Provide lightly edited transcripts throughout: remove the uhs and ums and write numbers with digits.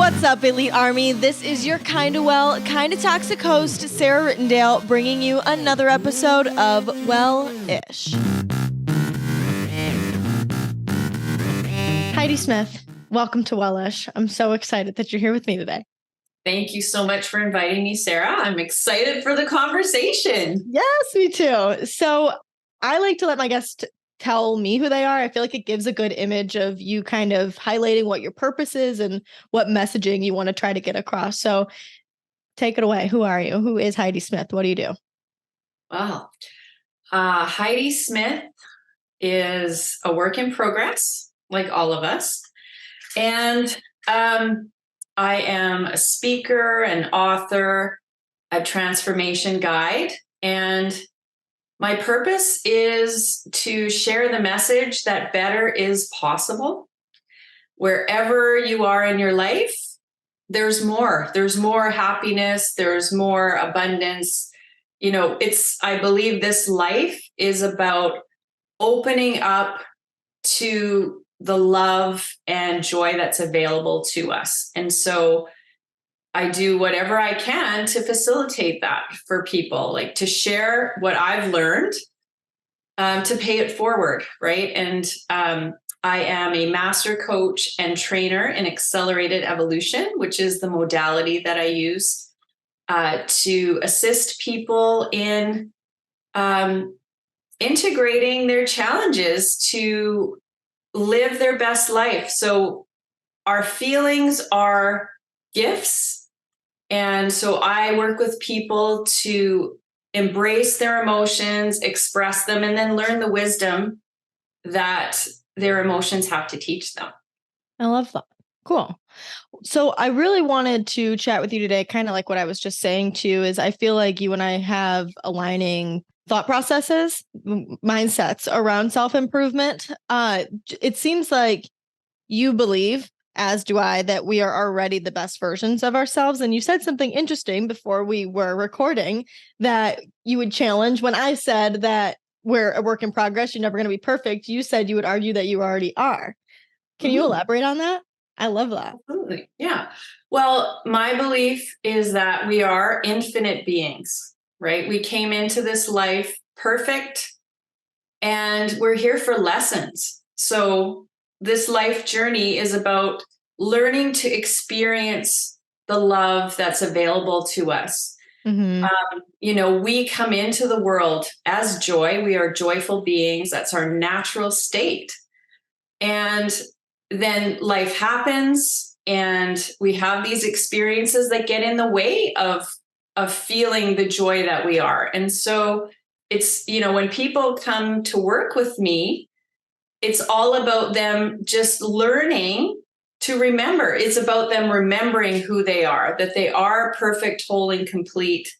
What's up, Elite Army? This is your kinda well, kinda toxic host, Sarah Rittendale, bringing you another episode of Wellish. Heidi Smith, welcome to Wellish. I'm so excited that you're here with me today. Thank you so much for inviting me, Sarah. I'm excited for the conversation. Yes, me too. So I like to let my guests tell me who they are. I feel like it gives a good image of you kind of highlighting what your purpose is and what messaging you want to try to get across. So take it away. Who are you? Who is Heidi Smith? What do you do? Well, Heidi Smith is a work in progress, like all of us. And I am a speaker, an author, a transformation guide. And my purpose is to share the message that better is possible. Wherever you are in your life, there's more. There's more happiness. There's more abundance. You know, I believe this life is about opening up to the love and joy that's available to us. And so I do whatever I can to facilitate that for people, like to share what I've learned, to pay it forward, right? And I am a master coach and trainer in accelerated evolution, which is the modality that I use to assist people in integrating their challenges to live their best life. So our feelings are gifts. And so I work with people to embrace their emotions, express them, and then learn the wisdom that their emotions have to teach them. I love that. Cool. So I really wanted to chat with you today, kind of like what I was just saying too, is I feel like you and I have aligning thought processes, mindsets around self-improvement. It seems like you believe, as do I, that we are already the best versions of ourselves. And you said something interesting before we were recording that you would challenge when I said that we're a work in progress. You're never going to be perfect. You said you would argue that you already are. Can you elaborate on that? I love that. Absolutely. Yeah. Well, my belief is that we are infinite beings, right? We came into this life perfect and we're here for lessons. So this life journey is about learning to experience the love that's available to us. Mm-hmm. We come into the world as joy. We are joyful beings. That's our natural state. And then life happens and we have these experiences that get in the way of feeling the joy that we are. And so it's, when people come to work with me, it's all about them just learning to remember. It's about them remembering who they are, that they are perfect, whole, and complete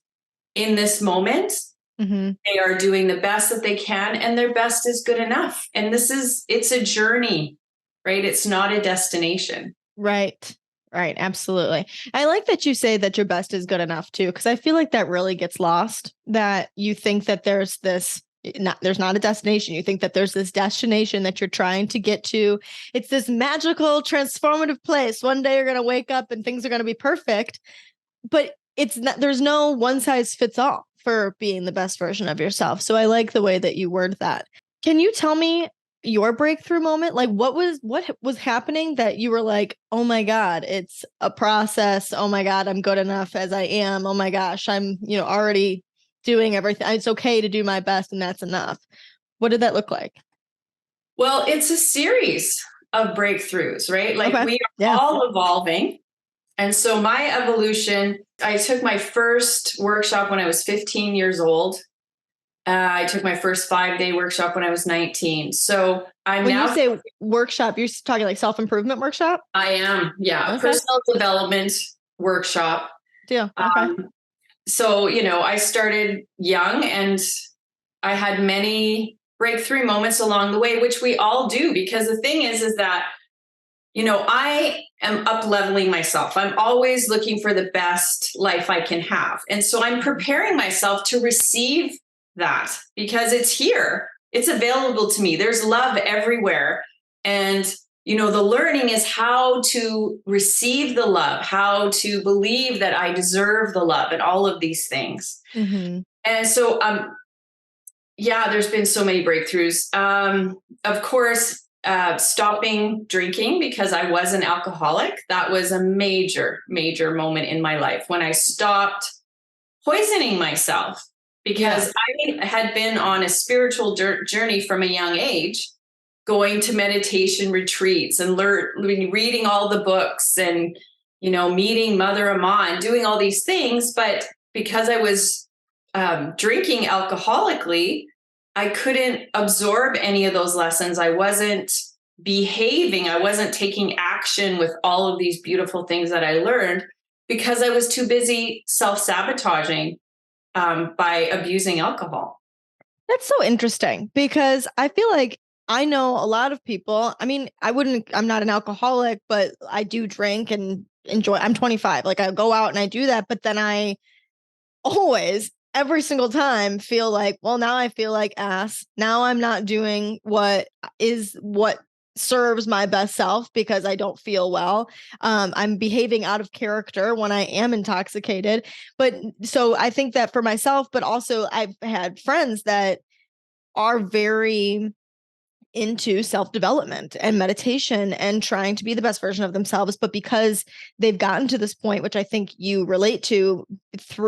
in this moment. Mm-hmm. They are doing the best that they can, and their best is good enough. And it's a journey, right? It's not a destination. Right. Right. Absolutely. I like that you say that your best is good enough too, because I feel like that really gets lost, that you think that there's not a destination. You think that there's this destination that you're trying to get to. It's this magical, transformative place. One day you're going to wake up and things are going to be perfect, but it's not, there's no one size fits all for being the best version of yourself. So I like the way that you word that. Can you tell me your breakthrough moment? Like what was happening that you were like, oh my God, it's a process. Oh my God, I'm good enough as I am. Oh my gosh, I'm, already doing everything. It's okay to do my best and that's enough. What did that look like? Well, it's a series of breakthroughs, right? Like we are all evolving. And so my evolution, I took my first workshop when I was 15 years old. I took my first 5-day workshop when I was 19. So when you say workshop, you're talking like self-improvement workshop? I am. Yeah. Okay. A personal development workshop. Yeah. Okay. So, I started young and I had many breakthrough moments along the way, which we all do, because the thing is that, I am up-leveling myself. I'm always looking for the best life I can have. And so I'm preparing myself to receive that because it's here. It's available to me. There's love everywhere. And the learning is how to receive the love, how to believe that I deserve the love and all of these things. Mm-hmm. And so, yeah, there's been so many breakthroughs. Of course, stopping drinking because I was an alcoholic. That was a major, major moment in my life when I stopped poisoning myself, because I had been on a spiritual journey from a young age, going to meditation retreats and reading all the books and, meeting Mother Ama and doing all these things. But because I was drinking alcoholically, I couldn't absorb any of those lessons. I wasn't behaving. I wasn't taking action with all of these beautiful things that I learned because I was too busy self-sabotaging by abusing alcohol. That's so interesting because I feel like I know a lot of people. I mean, I'm not an alcoholic, but I do drink and enjoy. I'm 25. Like I go out and I do that, but then I always, every single time, feel like, well, now I feel like ass. Now I'm not doing what serves my best self because I don't feel well. I'm behaving out of character when I am intoxicated. But so I think that for myself, but also I've had friends that are very into self-development and meditation and trying to be the best version of themselves, but because they've gotten to this point, which I think you relate to,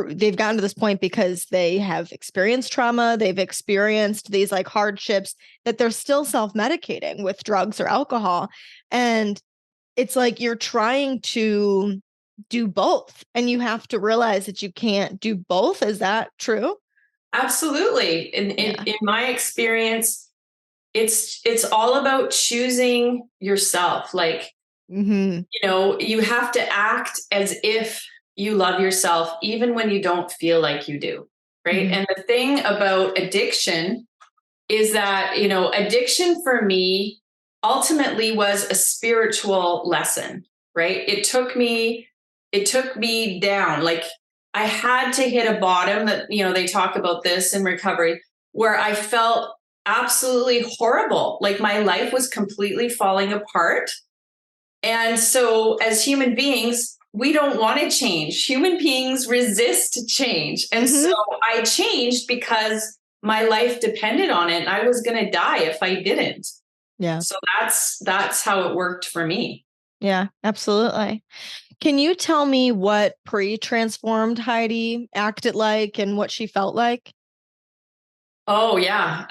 they've gotten to this point because they have experienced trauma, they've experienced these like hardships, that they're still self-medicating with drugs or alcohol. And it's like you're trying to do both and you have to realize that you can't do both. Is that true? Absolutely. In my experience, it's all about choosing yourself. Like, you have to act as if you love yourself, even when you don't feel like you do. Right. And the thing about addiction is that, addiction for me ultimately was a spiritual lesson, right? It took me down. Like I had to hit a bottom that, they talk about this in recovery, where I felt absolutely horrible. Like my life was completely falling apart. And so as human beings, we don't want to change. Human beings resist change. And so I changed because my life depended on it. And I was going to die if I didn't. Yeah. So that's how it worked for me. Yeah, absolutely. Can you tell me what pre-transformed Heidi acted like and what she felt like? Oh yeah.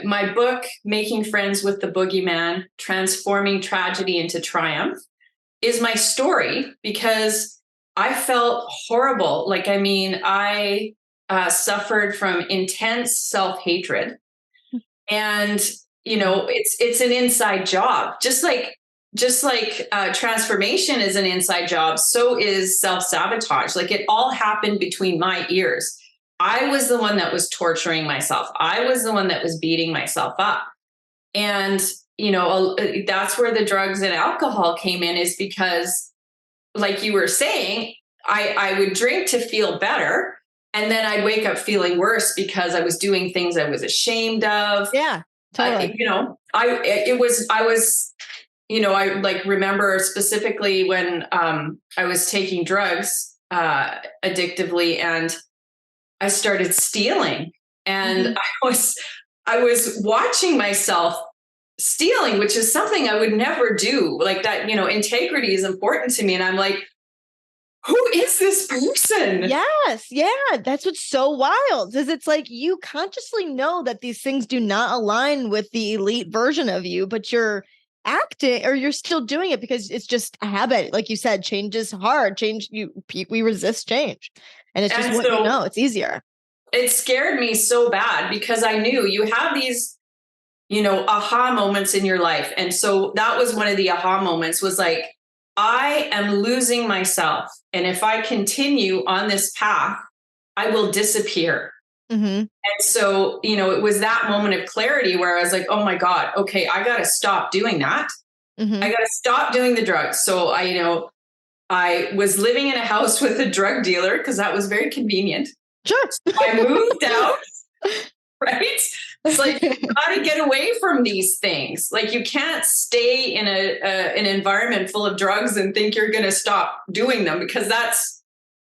My book, Making Friends with the Boogeyman, Transforming Tragedy into Triumph, is my story because I felt horrible. Like, I suffered from intense self-hatred, and it's an inside job. Just like transformation is an inside job, so is self-sabotage. Like it all happened between my ears. I was the one that was torturing myself. I was the one that was beating myself up. And, that's where the drugs and alcohol came in, is because, like you were saying, I would drink to feel better. And then I'd wake up feeling worse because I was doing things I was ashamed of. Yeah, totally. I like remember specifically when I was taking drugs addictively, and I started stealing, and I was watching myself stealing, which is something I would never do. Like that, integrity is important to me. And I'm like, who is this person? Yes. Yeah. That's what's so wild, is it's like you consciously know that these things do not align with the elite version of you, but you're acting, or you're still doing it because it's just a habit. Like you said, change is hard. We resist change. And it's just it's easier. It scared me so bad because I knew you have these, aha moments in your life. And so that was one of the aha moments, was like, I am losing myself. And if I continue on this path, I will disappear. And so, it was that moment of clarity where I was like, oh my God, okay, I got to stop doing that. I got to stop doing the drugs. So I was living in a house with a drug dealer because that was very convenient. Sure. I moved out right? It's like, you got to get away from these things. Like, you can't stay in an environment full of drugs and think you're going to stop doing them, because that's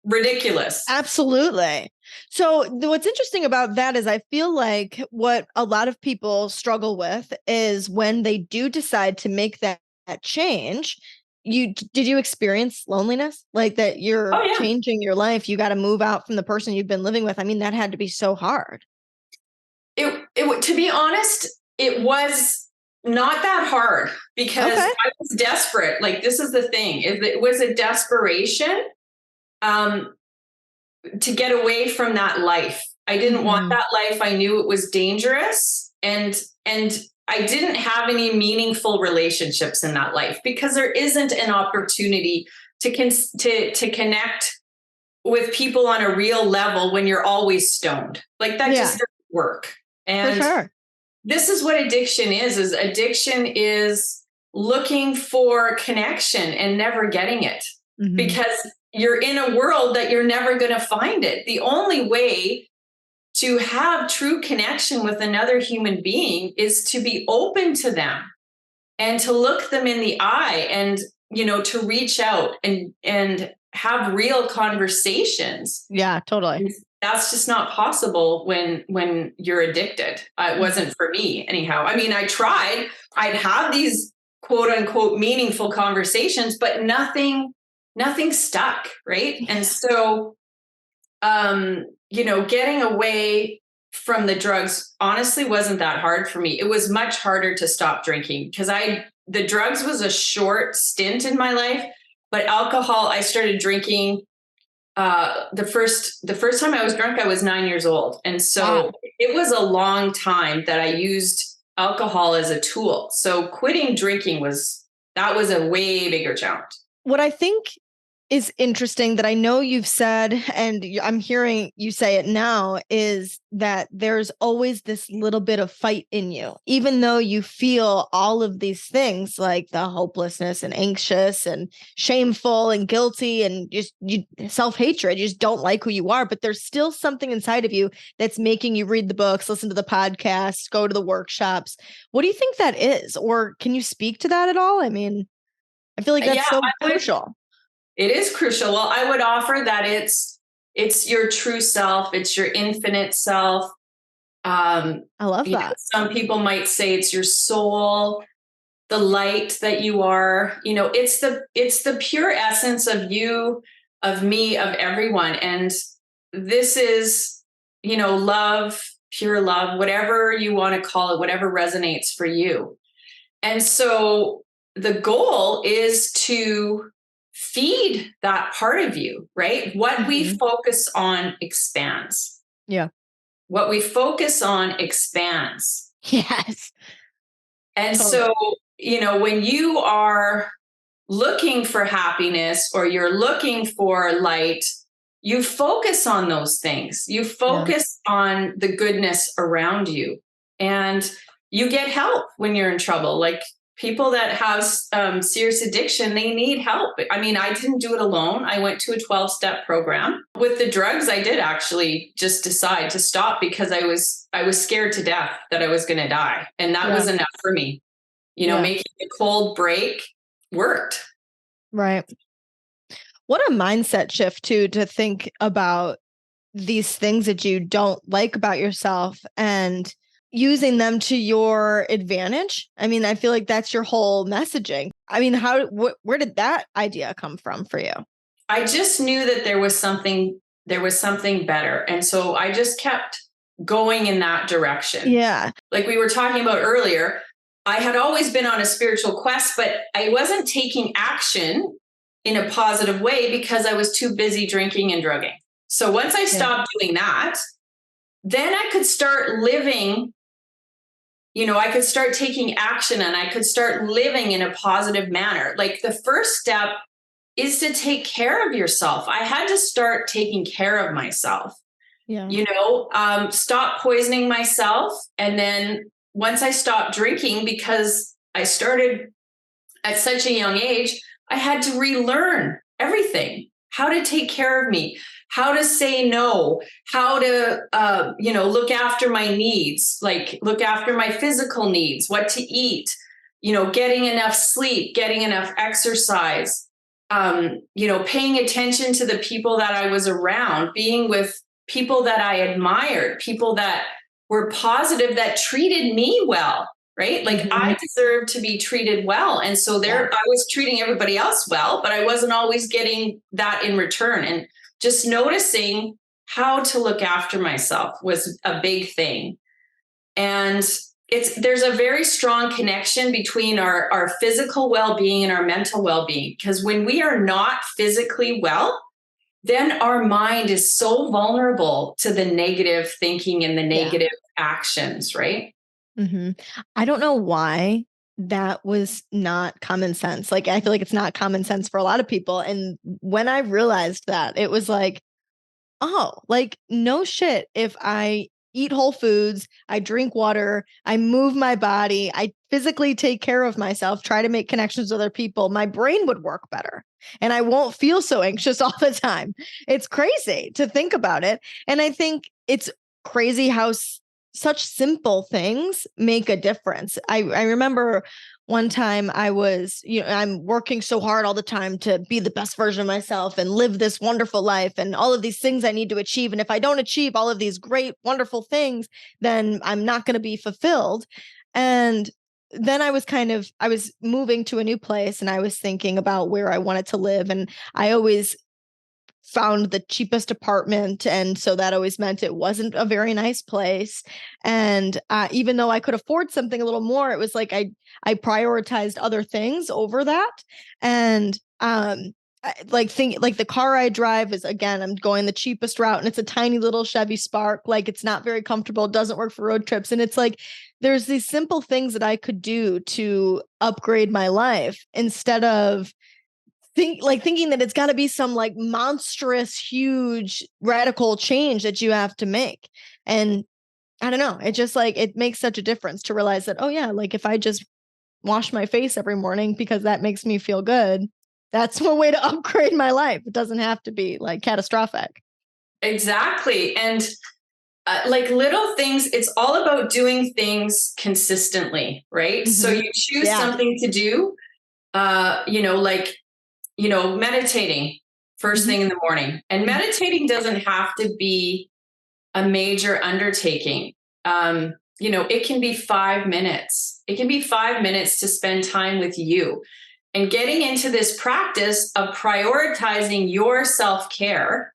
ridiculous. Absolutely. So what's interesting about that is I feel like what a lot of people struggle with is when they do decide to make that change. Did you experience loneliness, like that you're Oh, yeah. changing your life? You got to move out from the person you've been living with. I mean, that had to be so hard. To be honest, it was not that hard, because Okay. I was desperate. Like, this is the thing, it was a desperation to get away from that life. I didn't want that life. I knew it was dangerous, and I didn't have any meaningful relationships in that life, because there isn't an opportunity to connect with people on a real level when you're always stoned. Like, that just doesn't work. And for sure. This is what addiction is addiction is looking for connection and never getting it, because you're in a world that you're never going to find it. The only way to have true connection with another human being is to be open to them and to look them in the eye, and, to reach out and have real conversations. Yeah, totally. That's just not possible when you're addicted. It wasn't for me anyhow. I mean, I tried. I'd have these quote unquote meaningful conversations, but nothing stuck, right? And so, getting away from the drugs honestly wasn't that hard for me. It was much harder to stop drinking, because the drugs was a short stint in my life, but alcohol, I started drinking. The first time I was drunk, I was 9 years old. And so it was a long time that I used alcohol as a tool. So quitting drinking was a way bigger challenge. What I think is interesting that I know you've said, and I'm hearing you say it now, is that there's always this little bit of fight in you, even though you feel all of these things like the hopelessness and anxious and shameful and guilty and just self-hatred. You just don't like who you are, but there's still something inside of you that's making you read the books, listen to the podcasts, go to the workshops. What do you think that is? Or can you speak to that at all? I mean, I feel like that's so crucial. It is crucial. Well, I would offer that it's your true self. It's your infinite self. I love that. Some people might say it's your soul, the light that you are. It's the pure essence of you, of me, of everyone. And this is, love, pure love, whatever you want to call it, whatever resonates for you. And so the goal is to feed that part of you, right? What we focus on expands. Yeah. What we focus on expands. Yes. And so, when you are looking for happiness or you're looking for light, you focus on those things. You focus on the goodness around you, and you get help when you're in trouble. Like, people that have serious addiction, they need help. I mean, I didn't do it alone. I went to a 12-step program. With the drugs, I did actually just decide to stop, because I was scared to death that I was going to die. And that was enough for me. Making a cold break worked. Right. What a mindset shift too, to think about these things that you don't like about yourself and using them to your advantage. I mean, I feel like that's your whole messaging. I mean, where did that idea come from for you? I just knew that there was something better. And so I just kept going in that direction. Yeah. Like we were talking about earlier, I had always been on a spiritual quest, but I wasn't taking action in a positive way because I was too busy drinking and drugging. So once I stopped doing that, then I could start living, I could start taking action, and I could start living in a positive manner. Like, the first step is to take care of yourself. I had to start taking care of myself, stop poisoning myself. And then once I stopped drinking, because I started at such a young age, I had to relearn everything, how to take care of me, how to say no, how to, look after my needs, like look after my physical needs, what to eat, getting enough sleep, getting enough exercise, paying attention to the people that I was around, being with people that I admired, people that were positive, that treated me well, right? Like I deserve to be treated well. And so I was treating everybody else well, but I wasn't always getting that in return. And just noticing how to look after myself was a big thing. And there's a very strong connection between our physical well-being and our mental well-being, because when we are not physically well, then our mind is so vulnerable to the negative thinking and the negative actions, right? Mm-hmm. I don't know why that was not common sense. Like, I feel like it's not common sense for a lot of people. And when I realized that, it was like, oh, like, no shit. If I eat whole foods, I drink water, I move my body, I physically take care of myself, try to make connections with other people, my brain would work better and I won't feel so anxious all the time. It's crazy to think about it. And I think it's crazy how such simple things make a difference. I remember one time I was, I'm working so hard all the time to be the best version of myself and live this wonderful life and all of these things I need to achieve. And if I don't achieve all of these great, wonderful things, then I'm not going to be fulfilled. And then I was moving to a new place and I was thinking about where I wanted to live. And I always found the cheapest apartment. And so that always meant it wasn't a very nice place. And even though I could afford something a little more, it was like I prioritized other things over that. And like the car I drive is, again, I'm going the cheapest route and it's a tiny little Chevy Spark. Like, it's not very comfortable. It doesn't work for road trips. And it's like, there's these simple things that I could do to upgrade my life instead of thinking that it's got to be some like monstrous, huge, radical change that you have to make. And I don't know, it just like, it makes such a difference to realize that, oh yeah, like if I just wash my face every morning because that makes me feel good, that's one way to upgrade my life. It doesn't have to be like catastrophic. Exactly. And like little things, it's all about doing things consistently, right? So you choose something to do, meditating first thing in the morning. And meditating doesn't have to be a major undertaking. It can be 5 minutes. It can be 5 minutes to spend time with you and getting into this practice of prioritizing your self-care.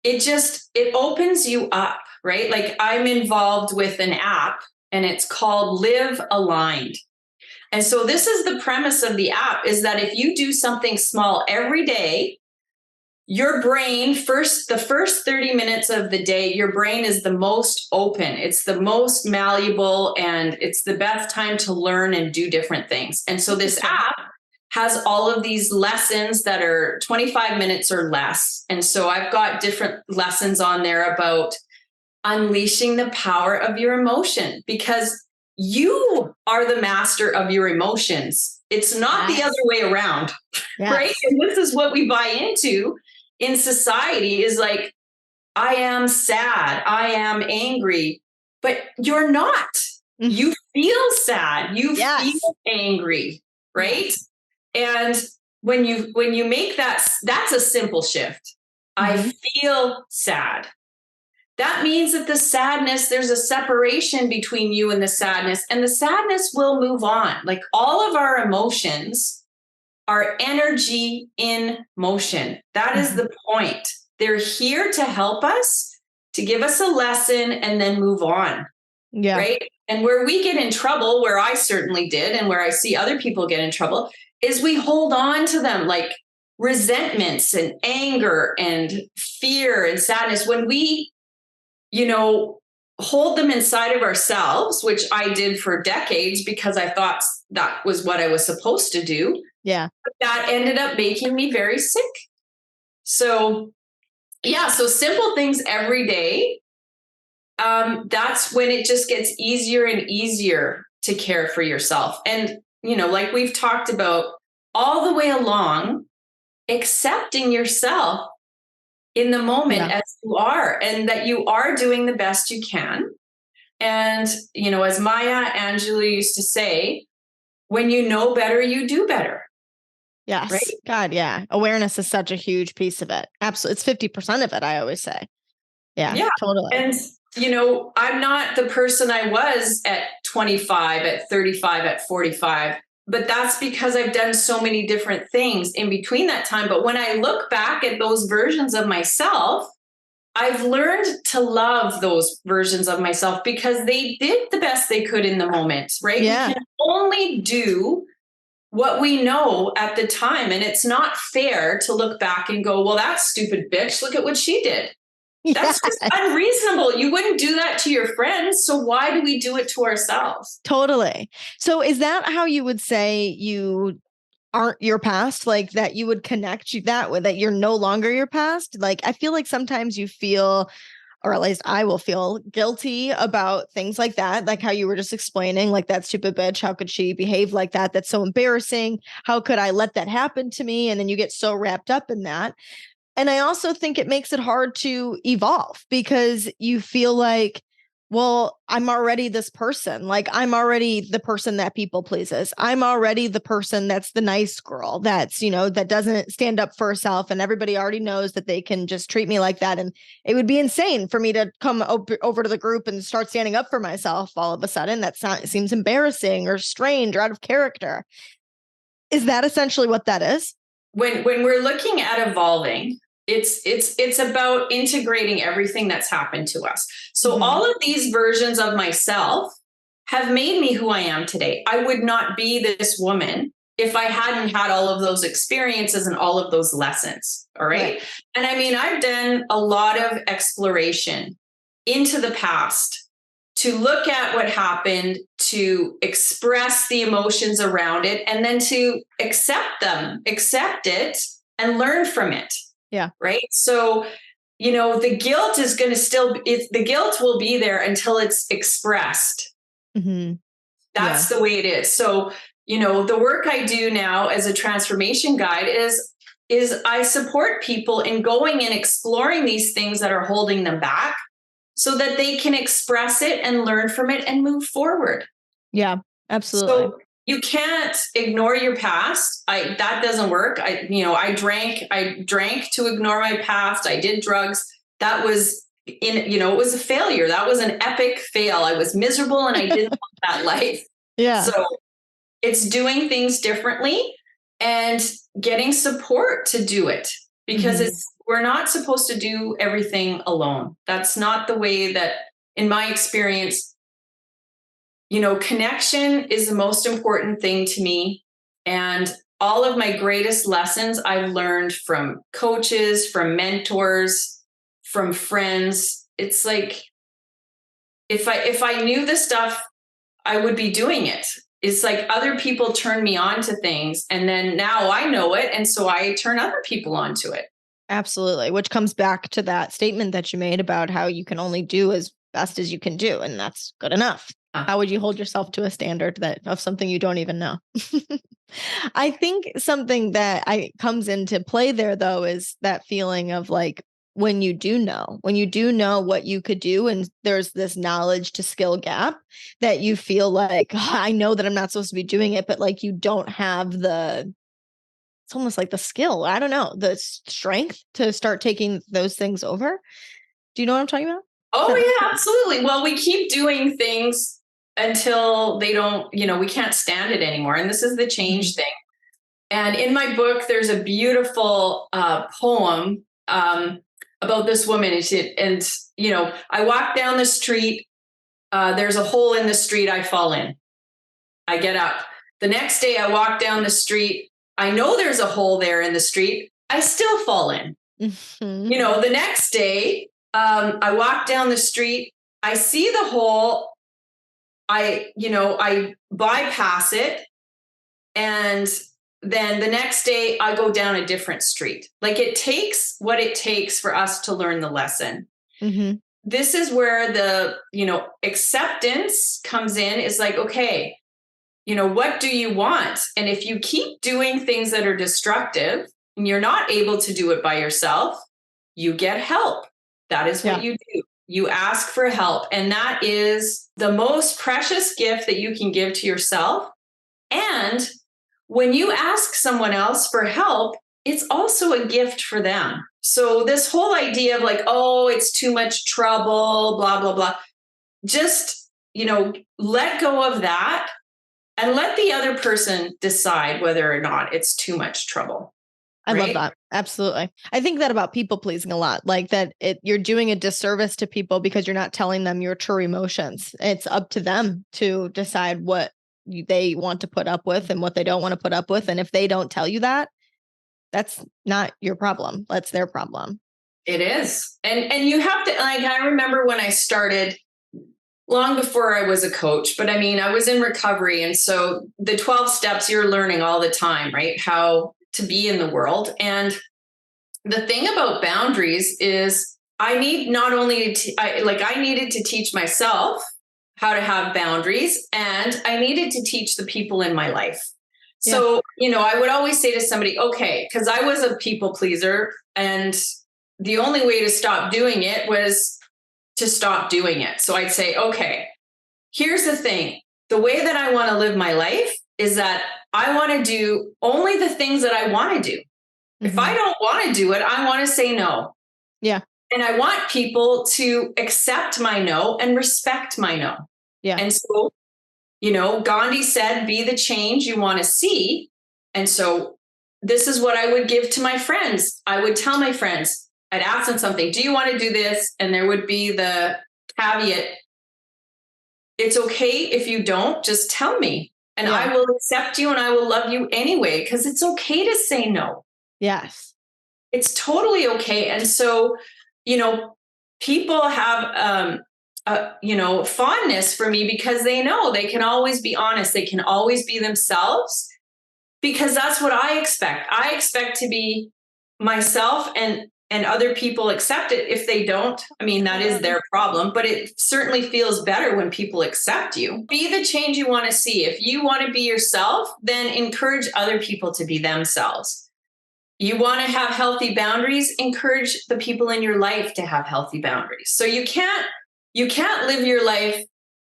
It opens you up, right? Like, I'm involved with an app and it's called Live Aligned. And so this is the premise of the app, is that if you do something small every day, your brain the first 30 minutes of the day, your brain is the most open. It's the most malleable, and it's the best time to learn and do different things. And so this app has all of these lessons that are 25 minutes or less. And so I've got different lessons on there about unleashing the power of your emotion, because you are the master of your emotions. It's not the other way around, right? And this is what we buy into in society, is like, I am sad, I am angry, but you're not. You feel sad, you feel angry, right? And when you make that's a simple shift. I feel sad. That means that the sadness, there's a separation between you and the sadness will move on. Like, all of our emotions are energy in motion. That is the point. They're here to help us, to give us a lesson, and then move on. Yeah. Right. And where we get in trouble, where I certainly did, and where I see other people get in trouble, is we hold on to them, like resentments and anger and fear and sadness. When we hold them inside of ourselves, which I did for decades because I thought that was what I was supposed to do. Yeah. But that ended up making me very sick. So, so simple things every day. That's when it just gets easier and easier to care for yourself. And, like we've talked about all the way along, accepting yourself in the moment Yeah. as you are, and that you are doing the best you can. And, as Maya Angelou used to say, when you know better, you do better. Right? Yes. God, yeah. Awareness is such a huge piece of it. Absolutely. It's 50% of it, I always say. Yeah, Yeah. totally. And, I'm not the person I was at 25, at 35, at 45, but that's because I've done so many different things in between that time. But when I look back at those versions of myself, I've learned to love those versions of myself because they did the best they could in the moment, right? Yeah. We can only do what we know at the time. And it's not fair to look back and go, well, that stupid bitch, look at what she did. That's just Yes. unreasonable. You wouldn't do that to your friends. So why do we do it to ourselves? Totally. So is that how you would say you aren't your past, like that you would connect you that way, that you're no longer your past? Like, I feel like sometimes you feel, or at least I will feel guilty about things like that. Like how you were just explaining, like that stupid bitch, how could she behave like that? That's so embarrassing. How could I let that happen to me? And then you get so wrapped up in that. And I also think it makes it hard to evolve because you feel like, well, I'm already this person. Like I'm already the person that people pleases. I'm already the person that's the nice girl that's, that doesn't stand up for herself. And everybody already knows that they can just treat me like that. And it would be insane for me to come over to the group and start standing up for myself all of a sudden. That seems embarrassing or strange or out of character. Is that essentially what that is? When we're looking at evolving, it's about integrating everything that's happened to us. So all of these versions of myself have made me who I am today. I would not be this woman if I hadn't had all of those experiences and all of those lessons. All right. And I mean, I've done a lot of exploration into the past to look at what happened, to express the emotions around it, and then to accept it, and learn from it. Yeah. Right. So, the guilt is going to the guilt will be there until it's expressed. That's the way it is. So, the work I do now as a transformation guide is I support people in going and exploring these things that are holding them back so that they can express it and learn from it and move forward. Yeah, absolutely. So you can't ignore your past. That doesn't work. I drank to ignore my past. I did drugs. That was it was a failure. That was an epic fail. I was miserable and I didn't want that life. Yeah. So it's doing things differently and getting support to do it because we're not supposed to do everything alone. That's not the way that, in my experience, connection is the most important thing to me. And all of my greatest lessons I've learned from coaches, from mentors, from friends. It's like, if I knew this stuff, I would be doing it. It's like other people turn me on to things and then now I know it. And so I turn other people on to it. Absolutely. Which comes back to that statement that you made about how you can only do as best as you can do. And that's good enough. How would you hold yourself to a standard of something you don't even know? I think something that comes into play there, though, is that feeling of like, when you do know what you could do, and there's this knowledge to skill gap that you feel like, oh, I know that I'm not supposed to be doing it, but like you don't have it's almost like the skill, I don't know, the strength to start taking those things over. Do you know what I'm talking about? Oh, yeah, absolutely. Well, we keep doing things until they don't, we can't stand it anymore. And this is the change thing. And in my book, there's a beautiful poem about this woman. And I walk down the street. There's a hole in the street. I fall in. I get up. The next day, I walk down the street. I know there's a hole there in the street. I still fall in. The next day, I walk down the street. I see the hole. I bypass it. And then the next day I go down a different street. Like it takes what it takes for us to learn the lesson. This is where the, acceptance comes in. Is like, okay, what do you want? And if you keep doing things that are destructive and you're not able to do it by yourself, you get help. That is what you do. You ask for help. And that is the most precious gift that you can give to yourself. And when you ask someone else for help, it's also a gift for them. So this whole idea of like, oh, it's too much trouble, blah, blah, blah. Just, let go of that and let the other person decide whether or not it's too much trouble. I love that. Absolutely. I think that about people pleasing a lot, like that you're doing a disservice to people because you're not telling them your true emotions. It's up to them to decide what they want to put up with and what they don't want to put up with. And if they don't tell you that, that's not your problem. That's their problem. It is. And you have to, like, I remember when I started long before I was a coach, but I mean, I was in recovery. And so the 12 steps you're learning all the time, right? How to be in the world. And the thing about boundaries is I need not only I needed to teach myself how to have boundaries, and I needed to teach the people in my life. Yeah. So, I would always say to somebody, okay, because I was a people pleaser, and the only way to stop doing it was to stop doing it. So I'd say, okay, here's the thing. The way that I want to live my life is that I want to do only the things that I want to do. Mm-hmm. If I don't want to do it, I want to say no. Yeah. And I want people to accept my no and respect my no. Yeah. And so, Gandhi said, be the change you want to see. And so this is what I would give to my friends. I would tell my friends, I'd ask them something. Do you want to do this? And there would be the caveat. It's okay if you don't, just tell me. And I will accept you and I will love you anyway, because it's okay to say no. Yes. It's totally okay. And so, people have, fondness for me because they know they can always be honest. They can always be themselves, because that's what I expect. I expect to be myself, and other people accept it. If they don't, I mean, that is their problem, but it certainly feels better when people accept you. Be the change you want to see. If you want to be yourself, then encourage other people to be themselves. You want to have healthy boundaries, encourage the people in your life to have healthy boundaries. So you can't live your life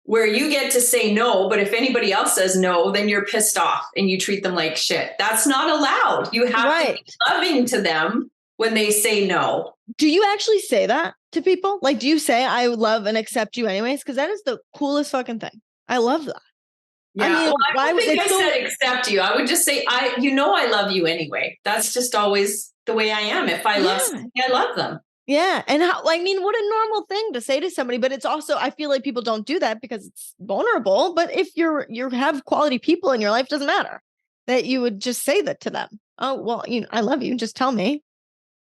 where you get to say no, but if anybody else says no, then you're pissed off and you treat them like shit. That's not allowed. You have to be loving to them when they say no. Do you actually say that to people? Like, do you say, I love and accept you anyways? Because that is the coolest fucking thing. I love that. Yeah, I don't think I said accept you. I would just say, I love you anyway. That's just always the way I am. If I love somebody, I love them. Yeah. And what a normal thing to say to somebody, but it's also, I feel like people don't do that because it's vulnerable. But if you have quality people in your life, doesn't matter that you would just say that to them. Oh, well, I love you. Just tell me.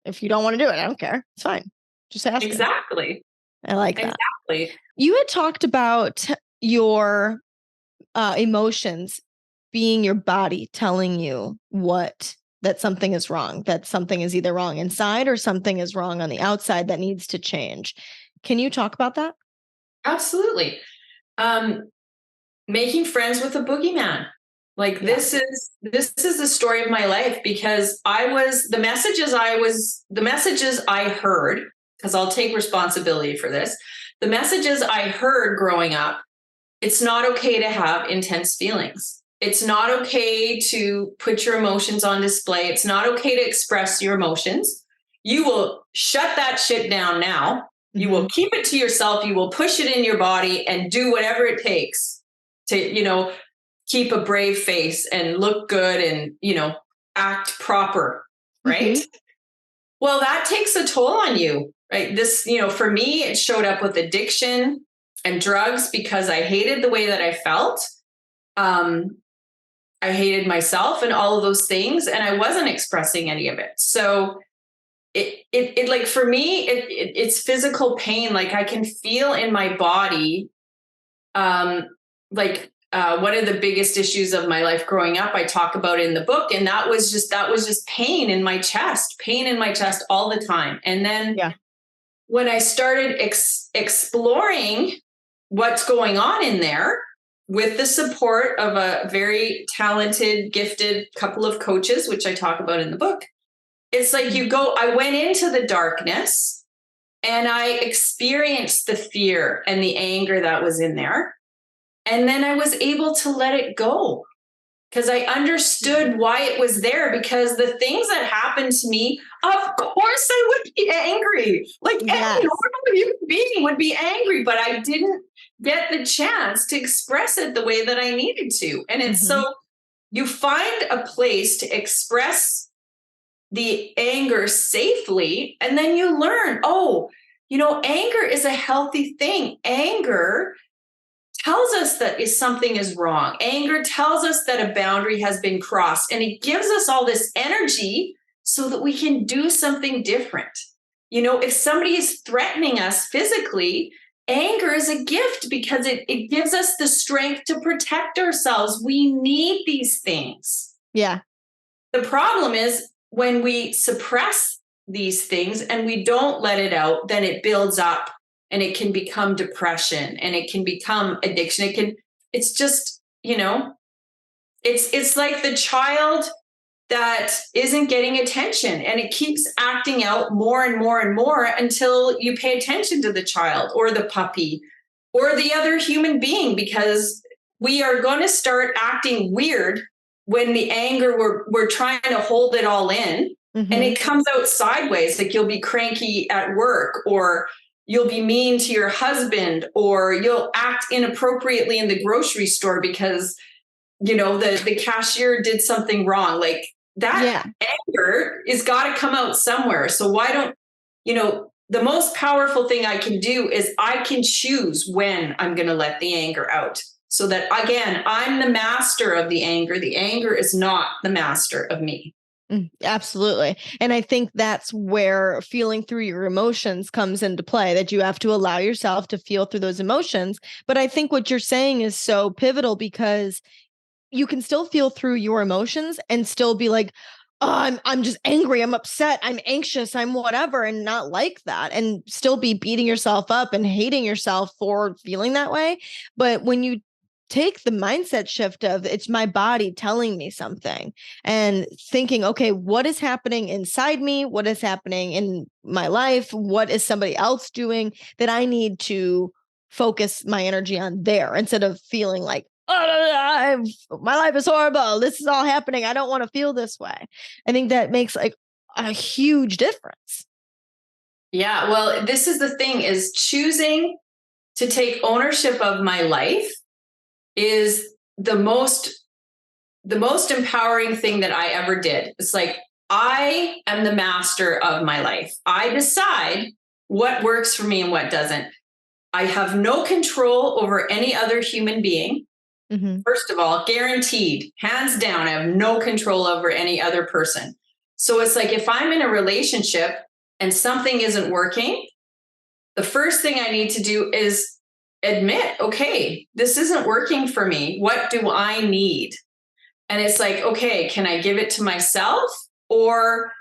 If you don't want to do it, I don't care. It's fine. Just ask. Exactly. I like that. Exactly. You had talked about your emotions being your body telling you that something is wrong, that something is either wrong inside or something is wrong on the outside that needs to change. Can you talk about that? Absolutely. Making friends with a boogeyman. Like this is the story of my life, because the messages I heard, because I'll take responsibility for this. The messages I heard growing up, it's not okay to have intense feelings. It's not okay to put your emotions on display. It's not okay to express your emotions. You will shut that shit down now. Mm-hmm. You will keep it to yourself. You will push it in your body and do whatever it takes to, keep a brave face and look good and, act proper. Right. Mm-hmm. Well, that takes a toll on you, right? This, for me, it showed up with addiction and drugs because I hated the way that I felt. I hated myself and all of those things, and I wasn't expressing any of it. So it like, for me, it's physical pain. Like I can feel in my body, one of the biggest issues of my life growing up, I talk about in the book. And that was just pain in my chest all the time. And then when I started exploring what's going on in there with the support of a very talented, gifted couple of coaches, which I talk about in the book, It's like I went into the darkness and I experienced the fear and the anger that was in there. And then I was able to let it go because I understood why it was there, because the things that happened to me, of course I would be angry. Like any normal human being would be angry, but I didn't get the chance to express it the way that I needed to. And it's so you find a place to express the anger safely, and then you learn, anger is a healthy thing. Anger tells us that if something is wrong. Anger tells us that a boundary has been crossed, and it gives us all this energy so that we can do something different. If somebody is threatening us physically, anger is a gift because it gives us the strength to protect ourselves. We need these things. Yeah. The problem is when we suppress these things and we don't let it out, then it builds up. And it can become depression, and it can become addiction. It's just, it's like the child that isn't getting attention, and it keeps acting out more and more and more until you pay attention to the child or the puppy or the other human being, because we are going to start acting weird when the anger, we're trying to hold it all in, and it comes out sideways. Like you'll be cranky at work, or you'll be mean to your husband, or you'll act inappropriately in the grocery store because, the cashier did something wrong. Like that anger is got to come out somewhere. So why don't, the most powerful thing I can do is I can choose when I'm going to let the anger out, so that, again, I'm the master of the anger. The anger is not the master of me. Absolutely. And I think that's where feeling through your emotions comes into play, that you have to allow yourself to feel through those emotions. But I think what you're saying is so pivotal, because you can still feel through your emotions and still be like, oh, I'm just angry, I'm upset, I'm anxious, I'm whatever, and not like that, and still be beating yourself up and hating yourself for feeling that way. But when you take the mindset shift of it's my body telling me something, and thinking, okay, what is happening inside me? What is happening in my life? What is somebody else doing that I need to focus my energy on there, instead of feeling like, oh, my life is horrible, this is all happening, I don't want to feel this way. I think that makes like a huge difference. Yeah. Well, this is the thing, is choosing to take ownership of my life is the most empowering thing that I ever did. It's like, I am the master of my life. I decide what works for me and what doesn't. I have no control over any other human being. First of all, guaranteed, hands down, I have no control over any other person. So it's like, if I'm in a relationship and something isn't working, the first thing I need to do is admit, okay, this isn't working for me. What do I need? And it's like, okay, can I give it to myself? Or,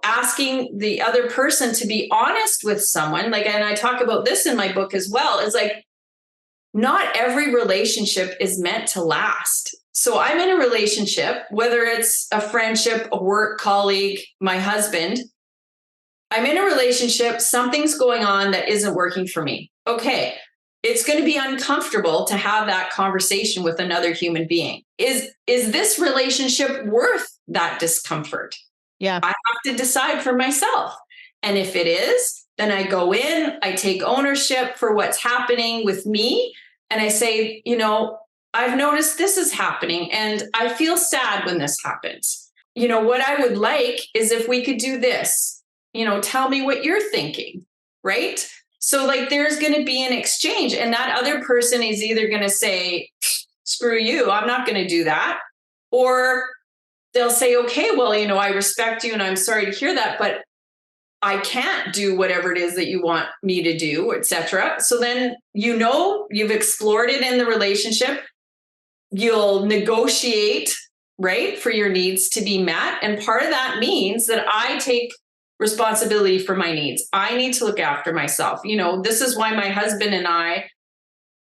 asking the other person to be honest with someone. Like, and I talk about this in my book as well, is like, not every relationship is meant to last. So I'm in a relationship, whether it's a friendship, a work colleague, my husband, I'm in a relationship, something's going on that isn't working for me. Okay, it's going to be uncomfortable to have that conversation with another human being. Is this relationship worth that discomfort? Yeah. I have to decide for myself. And if it is, then I go in, I take ownership for what's happening with me. And I say, I've noticed this is happening and I feel sad when this happens. What I would like is if we could do this. Tell me what you're thinking, right? So like there's going to be an exchange, and that other person is either going to say, screw you, I'm not going to do that. Or they'll say, okay, well, I respect you and I'm sorry to hear that, but I can't do whatever it is that you want me to do, etc. So then, you've explored it in the relationship. You'll negotiate, right, for your needs to be met. And part of that means that I take responsibility for my needs. I need to look after myself. This is why my husband and I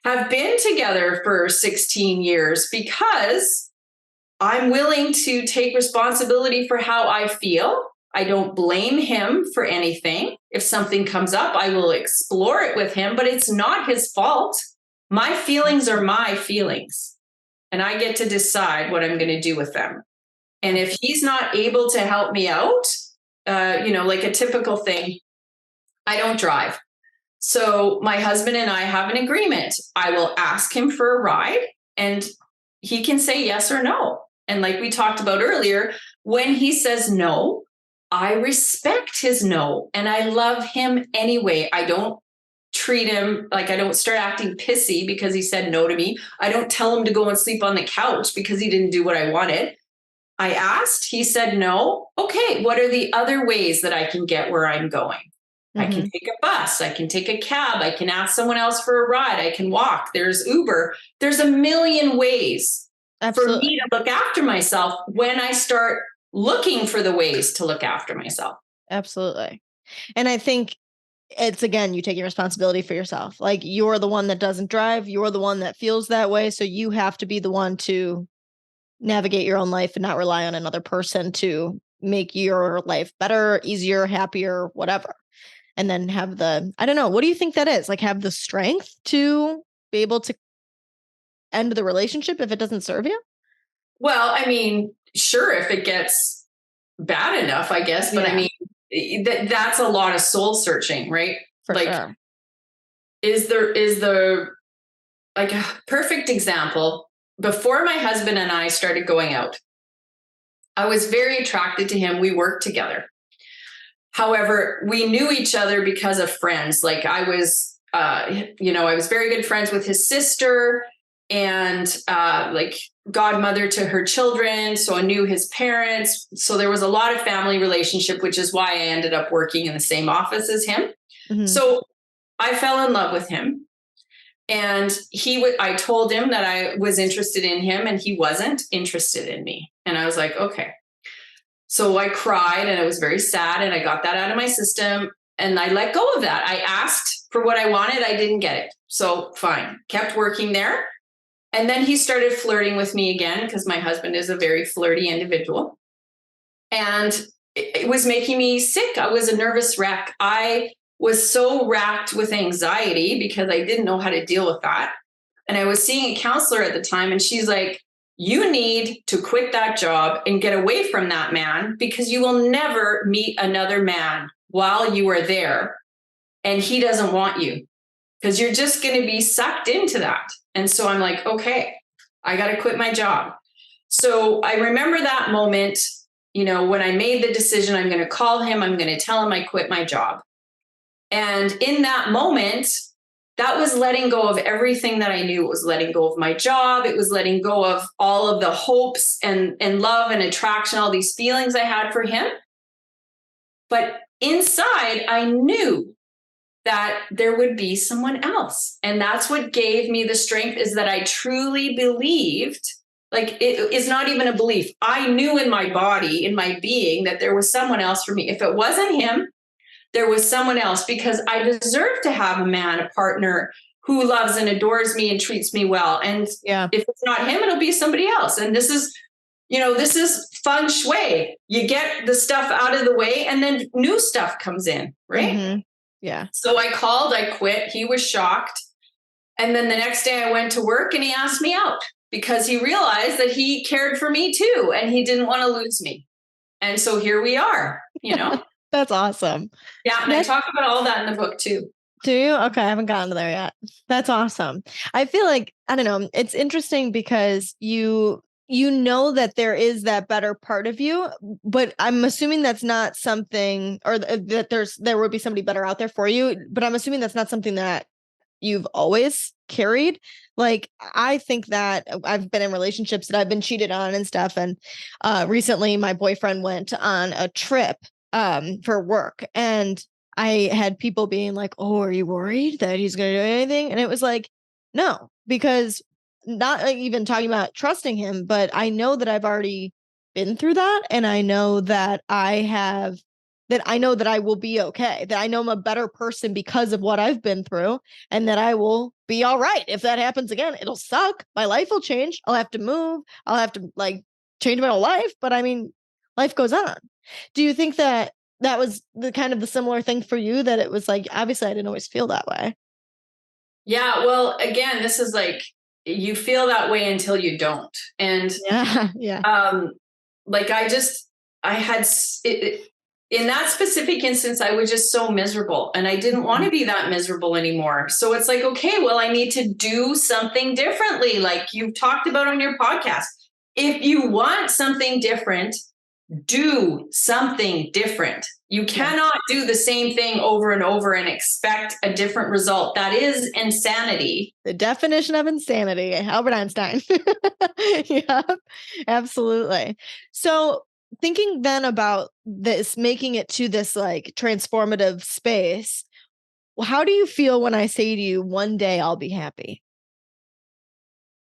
have been together for 16 years, because I'm willing to take responsibility for how I feel. I don't blame him for anything. If something comes up, I will explore it with him, but it's not his fault. My feelings are my feelings, and I get to decide what I'm going to do with them. And if he's not able to help me out, like a typical thing, I don't drive. So my husband and I have an agreement. I will ask him for a ride and he can say yes or no. And like we talked about earlier, when he says no, I respect his no and I love him anyway. I don't treat him like, I don't start acting pissy because he said no to me. I don't tell him to go and sleep on the couch because he didn't do what I wanted. I asked, he said no. Okay, what are the other ways that I can get where I'm going? I can take a bus. I can take a cab. I can ask someone else for a ride. I can walk. There's Uber. There's a million ways for me to look after myself when I start looking for the ways to look after myself. Absolutely. And I think it's, again, you taking responsibility for yourself. Like, you're the one that doesn't drive. You're the one that feels that way. So you have to be the one to navigate your own life and not rely on another person to make your life better, easier, happier, whatever. And then have the, I don't know, what do you think that is? Like, have the strength to be able to end the relationship if it doesn't serve you? Well, I mean, sure, if it gets bad enough, I guess. But I mean, that's a lot of soul searching, right? For sure. Is there like a perfect example? Before my husband and I started going out, I was very attracted to him. We worked together. However, we knew each other because of friends. Like I was very good friends with his sister and like godmother to her children. So I knew his parents. So there was a lot of family relationship, which is why I ended up working in the same office as him. Mm-hmm. So I fell in love with him. And I told him that I was interested in him and he wasn't interested in me. And I was like, okay. So I cried and I was very sad and I got that out of my system and I let go of that. I asked for what I wanted. I didn't get it. So fine, kept working there. And then he started flirting with me again because my husband is a very flirty individual. And it was making me sick. I was a nervous wreck. I was so racked with anxiety because I didn't know how to deal with that. And I was seeing a counselor at the time and she's like, you need to quit that job and get away from that man because you will never meet another man while you are there. And he doesn't want you because you're just going to be sucked into that. And so I'm like, okay, I got to quit my job. So I remember that moment, when I made the decision, I'm going to call him, I'm going to tell him I quit my job. And in that moment, that was letting go of everything that I knew. It was letting go of my job. It was letting go of all of the hopes and love and attraction, all these feelings I had for him. But inside, I knew that there would be someone else. And that's what gave me the strength, is that I truly believed, like it's not even a belief. I knew in my body, in my being, that there was someone else for me. If it wasn't him, there was someone else, because I deserve to have a man, a partner who loves and adores me and treats me well. And if it's not him, it'll be somebody else. And this is feng shui. You get the stuff out of the way and then new stuff comes in, right? Mm-hmm. Yeah. So I called, I quit. He was shocked. And then the next day I went to work and he asked me out because he realized that he cared for me too. And he didn't want to lose me. And so here we are, That's awesome. Yeah. And I talk about all that in the book too. Do you? Okay. I haven't gotten to there yet. That's awesome. I feel like, I don't know, it's interesting because you know that there is that better part of you, but I'm assuming that's not something, or that there would be somebody better out there for you, but I'm assuming that's not something that you've always carried. Like, I think that I've been in relationships that I've been cheated on and stuff. And recently my boyfriend went on a trip for work, and I had people being like, oh, are you worried that he's going to do anything? And it was like, no, because not even talking about trusting him, but I know that I've already been through that. And I know that I know that I will be okay, that I know I'm a better person because of what I've been through, and that I will be all right. If that happens again, it'll suck. My life will change. I'll have to move. I'll have to change my whole life, but I mean, life goes on. Do you think that that was the kind of the similar thing for you, that it was like, obviously I didn't always feel that way? Yeah. Well, again, this is like, you feel that way until you don't. And, Yeah. Yeah. like I had in that specific instance, I was just so miserable and I didn't want to be that miserable anymore. So it's like, okay, well, I need to do something differently. Like you've talked about on your podcast. If you want something different, do something different. You cannot do the same thing over and over and expect a different result. That is insanity. The definition of insanity, Albert Einstein. Yeah, absolutely. So thinking then about this, making it to this like transformative space, how do you feel when I say to you, one day I'll be happy?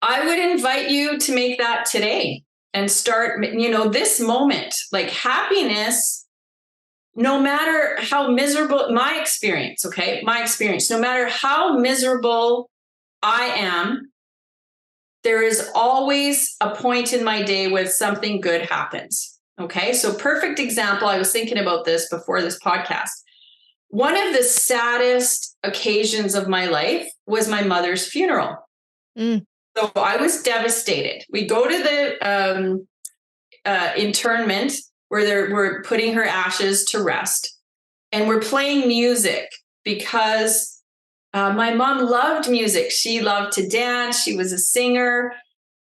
I would invite you to make that today and start, this moment, like happiness, no matter how miserable my experience, okay, no matter how miserable I am, there is always a point in my day where something good happens. Okay. So, perfect example. I was thinking about this before this podcast. One of the saddest occasions of my life was my mother's funeral. Mm. So I was devastated. We go to the internment where we're putting her ashes to rest, and we're playing music because my mom loved music. She loved to dance. She was a singer.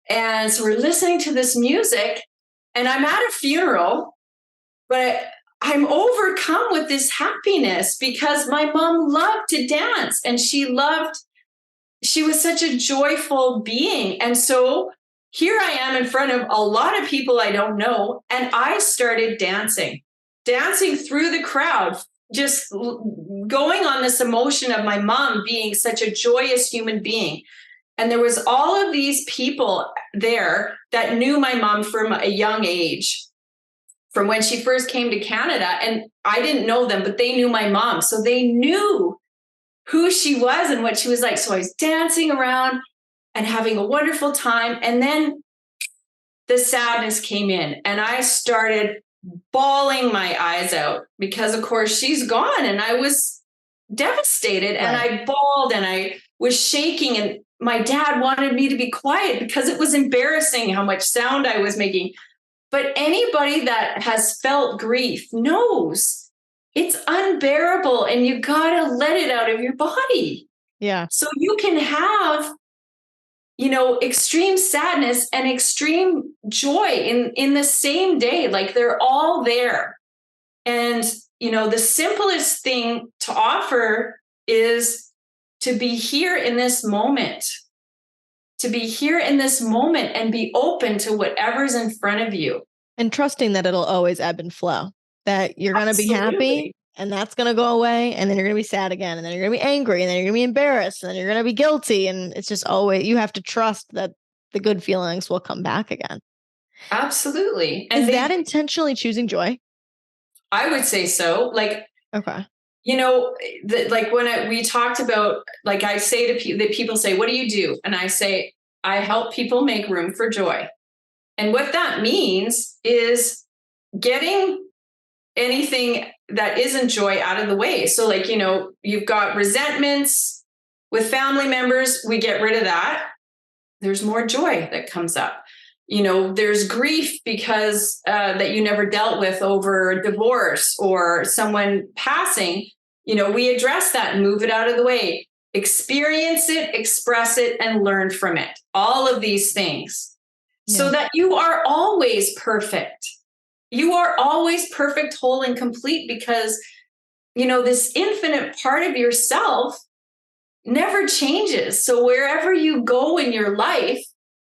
And so we're listening to this music, and I'm at a funeral, but I'm overcome with this happiness because my mom loved to dance and she was such a joyful being. And so here I am in front of a lot of people I don't know. And I started dancing through the crowd, just going on this emotion of my mom being such a joyous human being. And there was all of these people there that knew my mom from a young age, from when she first came to Canada. And I didn't know them, but they knew my mom. So they knew who she was and what she was like. So I was dancing around and having a wonderful time. And then the sadness came in and I started bawling my eyes out because, of course, she's gone. And I was devastated. And I bawled and I was shaking. And my dad wanted me to be quiet because it was embarrassing how much sound I was making. But anybody that has felt grief knows it's unbearable and you got to let it out of your body. Yeah. So you can have, extreme sadness and extreme joy in the same day. Like they're all there. And, the simplest thing to offer is to be here in this moment, and be open to whatever's in front of you. And trusting that it'll always ebb and flow, that you're going to be happy and that's going to go away. And then you're going to be sad again. And then you're going to be angry and then you're going to be embarrassed and then you're going to be guilty. And it's just always, you have to trust that the good feelings will come back again. Absolutely. And is that intentionally choosing joy? I would say so. Like, okay. Like when we talked about, like I say to people say, what do you do? And I say, I help people make room for joy. And what that means is getting anything that isn't joy out of the way. So like, you've got resentments with family members, we get rid of that. There's more joy that comes up. There's grief because that you never dealt with over divorce or someone passing. We address that and move it out of the way. Experience it, express it, and learn from it. All of these things. Yeah. So that you are always perfect. You are always perfect, whole, and complete because, this infinite part of yourself never changes. So wherever you go in your life,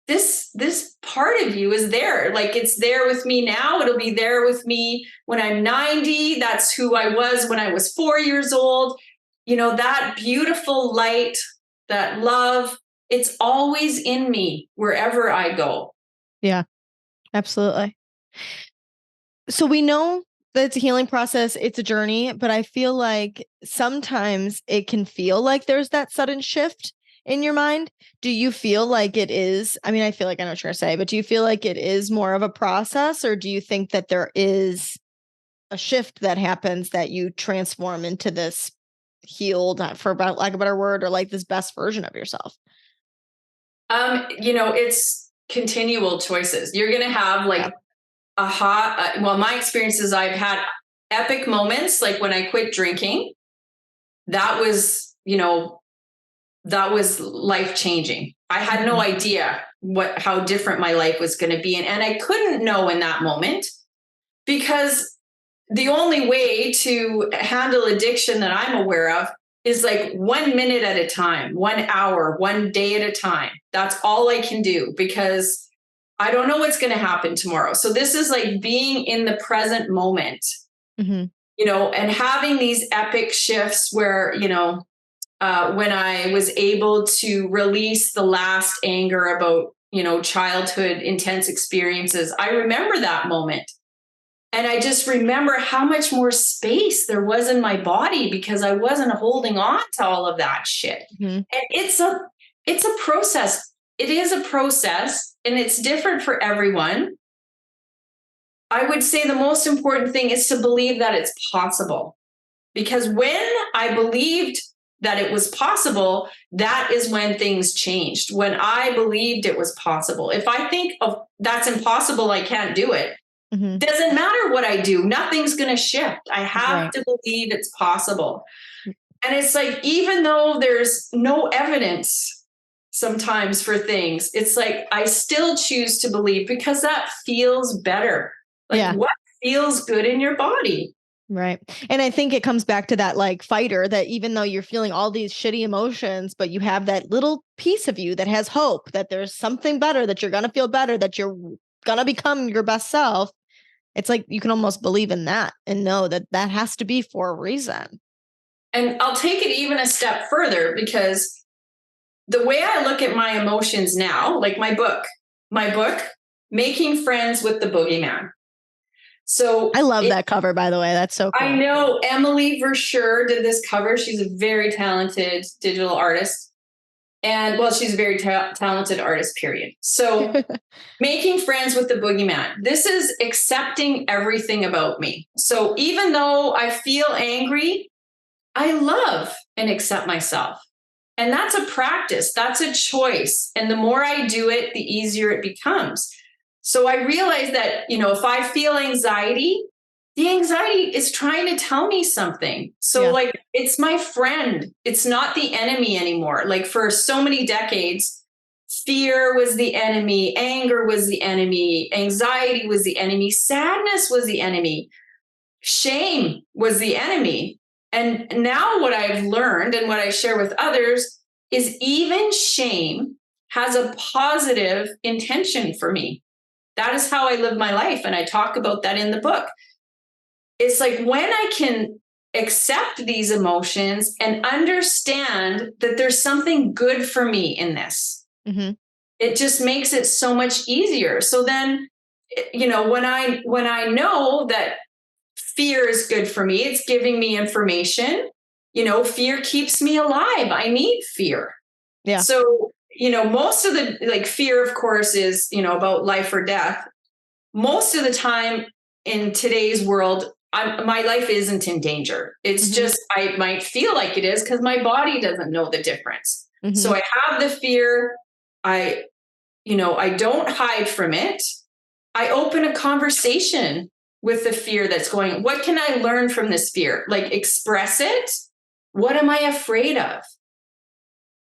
this part of you is there. Like it's there with me now. It'll be there with me when I'm 90. That's who I was when I was 4 years old. That beautiful light, that love, it's always in me wherever I go. Yeah, absolutely. So we know that it's a healing process. It's a journey, but I feel like sometimes it can feel like there's that sudden shift in your mind? Do you feel like it is? I mean, I feel like I know what you're going to say, but do you feel like it is more of a process, or do you think that there is a shift that happens that you transform into this healed, for lack of a better word, or like this best version of yourself? It's continual choices. You're going to have like well, my experience is I've had epic moments, like when I quit drinking. That was, that was life changing. I had no idea how different my life was going to be. And I couldn't know in that moment, because the only way to handle addiction that I'm aware of is like 1 minute at a time, 1 hour, 1 day at a time. That's all I can do, because I don't know what's going to happen tomorrow. So this is like being in the present moment, and having these epic shifts where, when I was able to release the last anger about, childhood intense experiences, I remember that moment. And I just remember how much more space there was in my body because I wasn't holding on to all of that shit. And it's a process. It is a process, and it's different for everyone. I would say the most important thing is to believe that it's possible. Because when I believed that it was possible, that is when things changed. When I believed it was possible. If I think of that's impossible, I can't do it. Doesn't matter what I do. Nothing's going to shift. I have to believe it's possible. And it's like, even though there's no evidence sometimes for things, it's like, I still choose to believe because that feels better. Like what feels good in your body. Right. And I think it comes back to that like fighter, that even though you're feeling all these shitty emotions, but you have that little piece of you that has hope that there's something better, that you're going to feel better, that you're going to become your best self. It's like you can almost believe in that and know that that has to be for a reason. And I'll take it even a step further, because the way I look at my emotions now, like my book, Making Friends with the Boogeyman. So I love that cover, by the way. That's so cool. I know Emily Verschure did this cover. She's a very talented digital artist. And well, she's a very talented artist, period. So Making Friends with the Boogeyman. This is accepting everything about me. So even though I feel angry, I love and accept myself. And that's a practice. That's a choice. And the more I do it, the easier it becomes. So I realize that, if I feel anxiety, the anxiety is trying to tell me something. So like, it's my friend. It's not the enemy anymore. Like for so many decades, fear was the enemy. Anger was the enemy. Anxiety was the enemy. Sadness was the enemy. Shame was the enemy. And now what I've learned and what I share with others is even shame has a positive intention for me. That is how I live my life. And I talk about that in the book. It's like when I can accept these emotions and understand that there's something good for me in this, it just makes it so much easier. So then, when I know that fear is good for me, it's giving me information, fear keeps me alive. I need fear. Yeah. So, most of the like fear, of course, is, about life or death. Most of the time in today's world, my life isn't in danger. It's just, I might feel like it is because my body doesn't know the difference. So I have the fear. I don't hide from it. I open a conversation with the fear that's going, what can I learn from this fear? Like express it. What am I afraid of?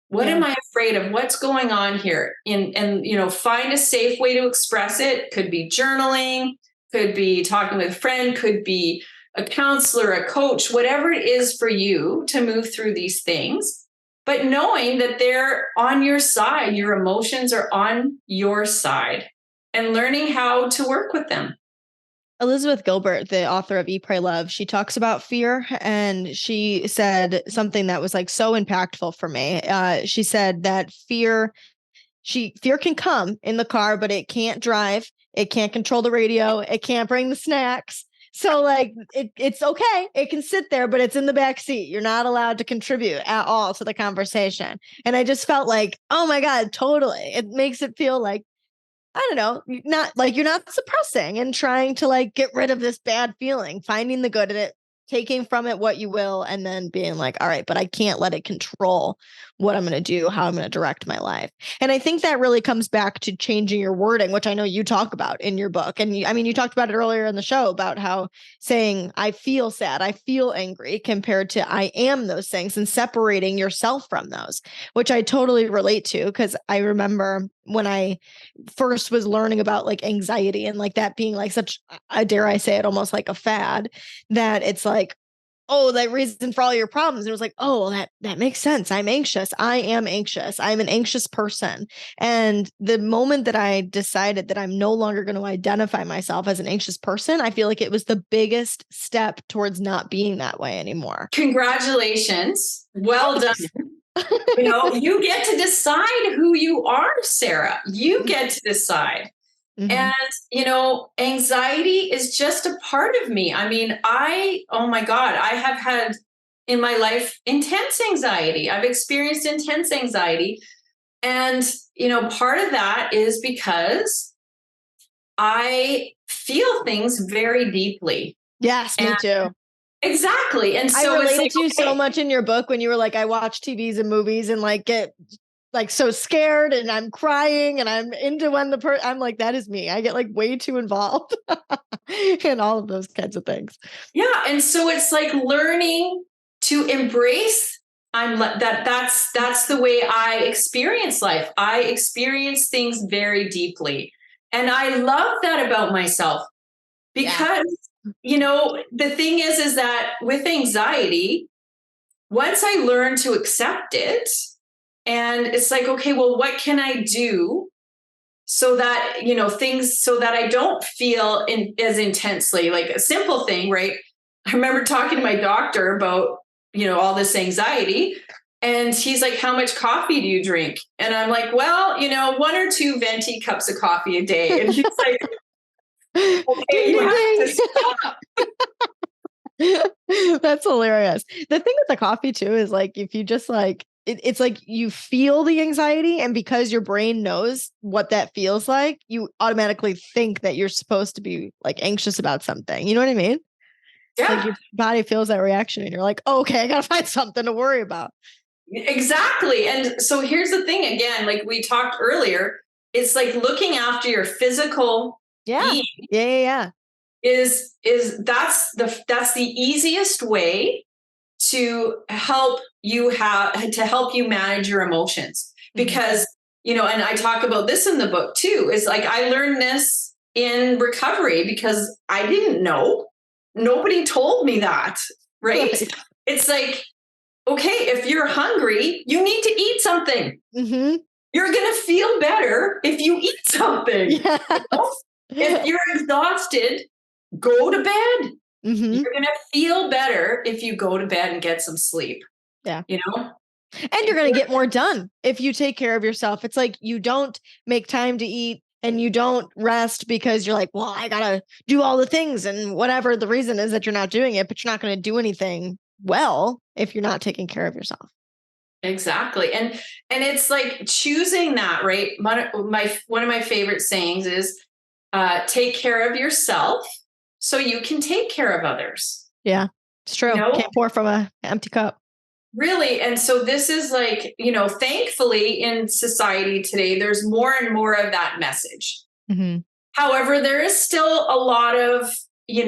What am I afraid of? What's going on here? And find a safe way to express it. Could be journaling, could be talking with a friend, could be a counselor, a coach, whatever it is for you to move through these things. But knowing that they're on your side, your emotions are on your side, and learning how to work with them. Elizabeth Gilbert, the author of Eat, Pray, Love, she talks about fear, and she said something that was like so impactful for me. She said that fear can come in the car, but it can't drive. It can't control the radio. It can't bring the snacks. So like it's okay. It can sit there, but it's in the back seat. You're not allowed to contribute at all to the conversation. And I just felt like, oh my God, totally. It makes it feel like, I don't know, not like you're not suppressing and trying to like get rid of this bad feeling, finding the good in it, taking from it what you will, and then being like, all right, but I can't let it control what I'm going to do, how I'm going to direct my life. And I think that really comes back to changing your wording, which I know you talk about in your book. And you, I mean, you talked about it earlier in the show about how saying, I feel sad, I feel angry compared to I am those things, and separating yourself from those, which I totally relate to. Cause I remember when I first was learning about like anxiety and like that being like such, I dare I say it, almost like a fad, that it's like, oh, that reason for all your problems. And it was like, oh, well, that makes sense. I'm anxious. I am anxious. I'm an anxious person. And the moment that I decided that I'm no longer going to identify myself as an anxious person, I feel like it was the biggest step towards not being that way anymore. Congratulations. Well done. You get to decide who you are, Sarah. You get to decide. Mm-hmm. And, anxiety is just a part of me. I mean, oh my God, I have had in my life intense anxiety. I've experienced intense anxiety. And, part of that is because I feel things very deeply. Yes, me too. Exactly. And so I related to you so much in your book when you were like, I watch TVs and movies and like get like so scared and I'm crying and I'm into when I'm like, that is me. I get like way too involved in all of those kinds of things. Yeah. And so it's like learning to embrace that's the way I experience life. I experience things very deeply. And I love that about myself because, the thing is that with anxiety, once I learn to accept it, and it's like, okay, well, what can I do so that, things so that I don't feel as intensely, like a simple thing, right? I remember talking to my doctor about, all this anxiety. And he's like, how much coffee do you drink? And I'm like, well, 1 or 2 venti cups of coffee a day. And he's like, okay, you have to stop. That's hilarious. The thing with the coffee too is like, if you just like, it's like you feel the anxiety, and because your brain knows what that feels like, you automatically think that you're supposed to be like anxious about something. You know what I mean? Yeah. Like your body feels that reaction and you're like, oh, okay, I got to find something to worry about. Exactly. And so here's the thing again, like we talked earlier, it's like looking after your physical being. Yeah. Is that's the easiest way to help you manage your emotions. Because, and I talk about this in the book too, is like, I learned this in recovery because I didn't know. Nobody told me that, right? It's like, okay, if you're hungry, you need to eat something. Mm-hmm. You're going to feel better if you eat something. Yes. If you're exhausted, go to bed. Mm-hmm. You're going to feel better if you go to bed and get some sleep. Yeah. And you're going to get more done if you take care of yourself. It's like you don't make time to eat and you don't rest because you're like, well, I got to do all the things. And whatever the reason is that you're not doing it, but you're not going to do anything well if you're not taking care of yourself. Exactly. And it's like choosing that, right? One of my favorite sayings is take care of yourself so you can take care of others. Yeah, it's true. Can't pour from an empty cup. Really. And so this is like, thankfully in society today, there's more and more of that message. Mm-hmm. However, there is still a lot of, you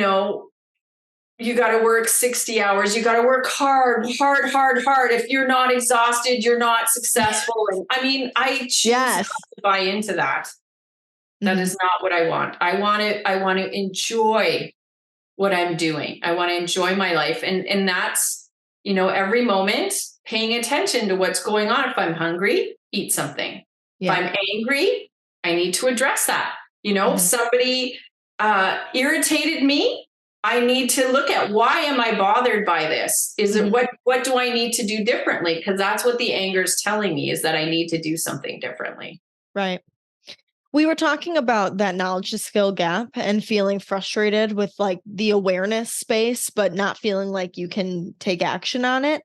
got to work 60 hours. You got to work hard. If you're not exhausted, you're not successful. And I mean, I choose not to buy into that. That is not what I want. I want to enjoy what I'm doing. I want to enjoy my life. And that's, every moment paying attention to what's going on. If I'm hungry, eat something. Yeah. If I'm angry, I need to address that. Somebody irritated me. I need to look at, why am I bothered by this? Is it what do I need to do differently? Because that's what the anger is telling me, is that I need to do something differently. Right. We were talking about that knowledge to skill gap and feeling frustrated with like the awareness space, but not feeling like you can take action on it.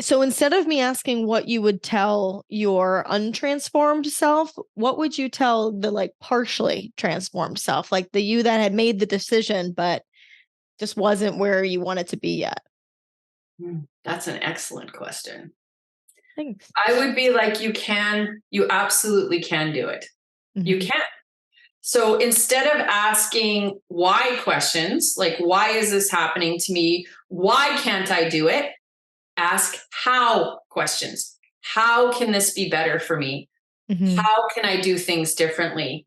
So instead of me asking what you would tell your untransformed self, what would you tell the like partially transformed self, like the you that had made the decision, but just wasn't where you wanted to be yet? That's an excellent question. Thanks. I would be like, you absolutely can do it. You can. So instead of asking why questions, like, why is this happening to me? Why can't I do it? Ask how questions. How can this be better for me? How can I do things differently?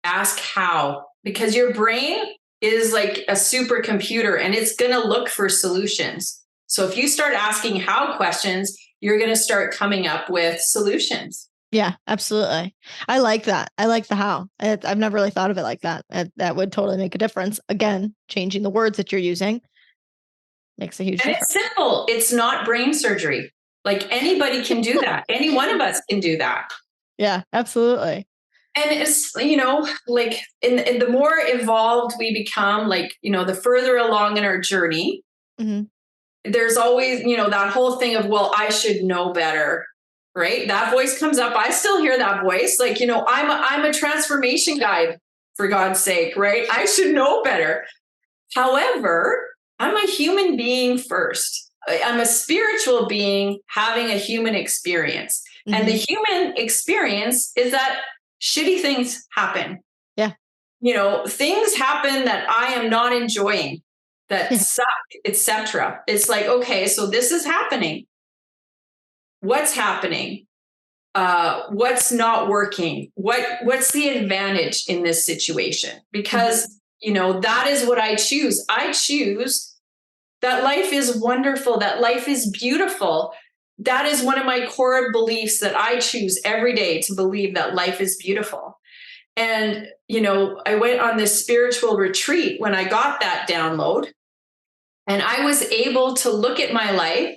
Ask how, because your brain is like a supercomputer and it's going to look for solutions. So if you start asking how questions, you're going to start coming up with solutions. Yeah, absolutely. I like that. I like the how. I've never really thought of it like that. That would totally make a difference. Again, changing the words that you're using makes a huge And difference. it's simple. It's not brain surgery. Like anybody can do that. Any one of us can do that. Yeah, absolutely. And it's, like in the more evolved we become, like, the further along in our journey, there's always, that whole thing of, well, I should know better, right? That voice comes up. I still hear that voice. Like, I'm a transformation guide, for God's sake, right? I should know better. However, I'm a human being first. I'm a spiritual being having a human experience. And the human experience is that shitty things happen. Yeah. Things happen that I am not enjoying, that suck, etc. It's like, okay, so this is happening. What's happening? What's not working? What's the advantage in this situation? Because, that is what I choose. I choose that life is wonderful, that life is beautiful. That is one of my core beliefs, that I choose every day to believe that life is beautiful. And, I went on this spiritual retreat when I got that download, and I was able to look at my life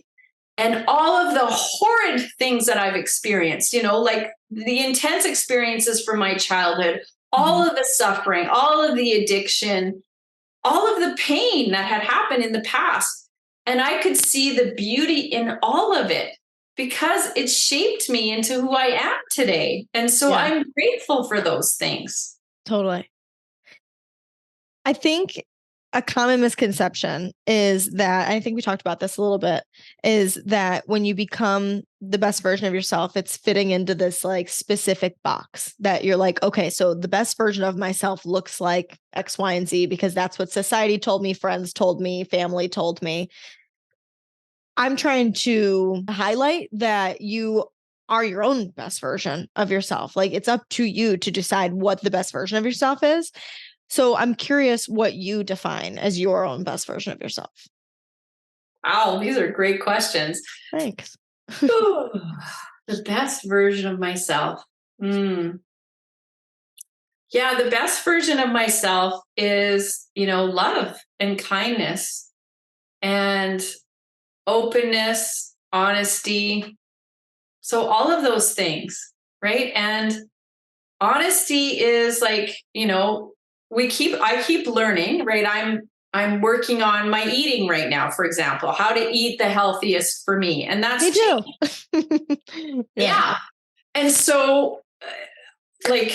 and all of the horrid things that I've experienced, like the intense experiences from my childhood, all of the suffering, all of the addiction, all of the pain that had happened in the past. And I could see the beauty in all of it because it shaped me into who I am today. And so I'm grateful for those things. Totally. I think a common misconception is that, I think we talked about this a little bit, is that when you become the best version of yourself, it's fitting into this like specific box that you're like, okay, so the best version of myself looks like X, Y, and Z because that's what society told me, friends told me, family told me. I'm trying to highlight that you are your own best version of yourself. Like it's up to you to decide what the best version of yourself is. So I'm curious what you define as your own best version of yourself. Wow, these are great questions. Thanks. The best version of myself. Yeah, the best version of myself is, love and kindness and openness, honesty. So all of those things, right? And honesty is like, I keep learning, right? I'm working on my eating right now, for example, how to eat the healthiest for me. And that's Me too. yeah. And so like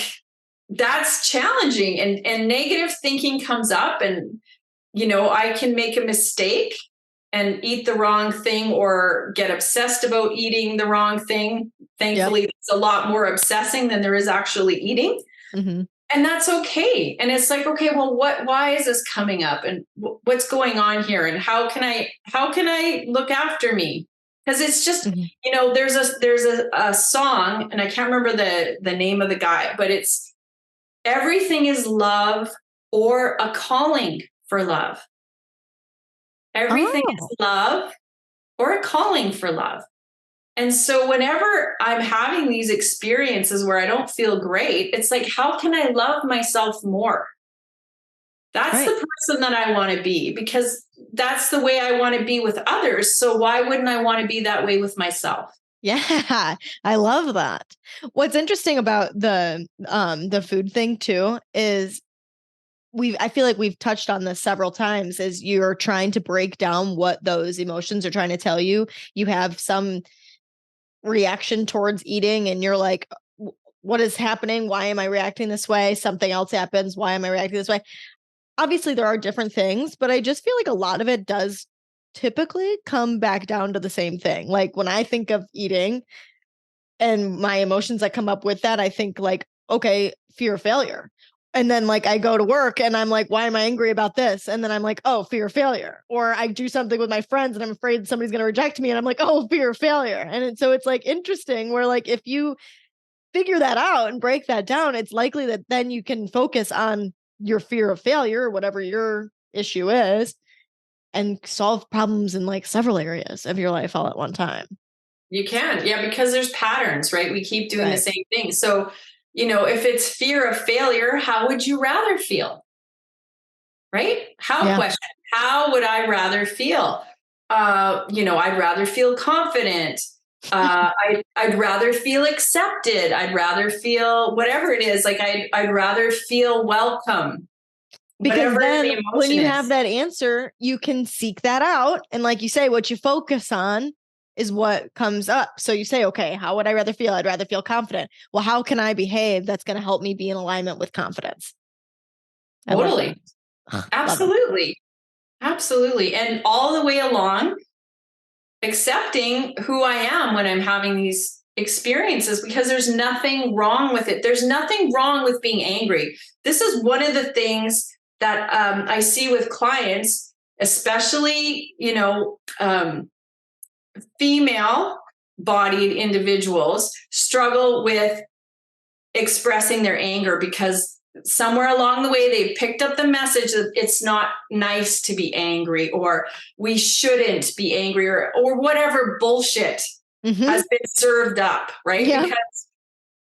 that's challenging, and negative thinking comes up, and I can make a mistake and eat the wrong thing or get obsessed about eating the wrong thing. Thankfully, there's a lot more obsessing than there is actually eating. And that's okay. And it's like, okay, well, why is this coming up, and what's going on here, and how can I look after me? Because it's just, there's a song, and I can't remember the name of the guy, but it's everything is love or a calling for love. Everything is love or a calling for love. And so whenever I'm having these experiences where I don't feel great, it's like, how can I love myself more? That's the person that I want to be, because that's the way I want to be with others. So why wouldn't I want to be that way with myself? Yeah, I love that. What's interesting about the food thing too is I feel like we've touched on this several times is you're trying to break down what those emotions are trying to tell you. You have some reaction towards eating and you're like, what is happening? Why am I reacting this way? Something else happens. Why am I reacting this way? Obviously there are different things, but I just feel like a lot of it does typically come back down to the same thing. Like when I think of eating and my emotions that come up with that, I think like, okay, fear of failure. And then like I go to work and I'm like, why am I angry about this? And then I'm like, oh, fear of failure. Or I do something with my friends and I'm afraid somebody's going to reject me. And I'm like, oh, fear of failure. So it's like interesting where like if you figure that out and break that down, it's likely that then you can focus on your fear of failure or whatever your issue is and solve problems in like several areas of your life all at one time. You can. Yeah, because there's patterns, right? We keep doing the Right. same thing. So, if it's fear of failure, how would you rather feel? Right? How Yeah. question. How would I rather feel? I'd rather feel confident. I'd rather feel accepted. I'd rather feel whatever it is. Like I'd rather feel welcome, Because whatever then the when emotion you have is. that answer, you can seek that out. And like you say, what you focus on is what comes up. So you say, okay, how would I rather feel? I'd rather feel confident. Well, how can I behave that's going to help me be in alignment with confidence? I love that. Totally. Love it. Absolutely. Absolutely. And all the way along, accepting who I am when I'm having these experiences because there's nothing wrong with it. There's nothing wrong with being angry. This is one of the things that I see with clients, especially, female bodied individuals struggle with expressing their anger because somewhere along the way they picked up the message that it's not nice to be angry or we shouldn't be angry or whatever bullshit has been served up, right? Yeah. Because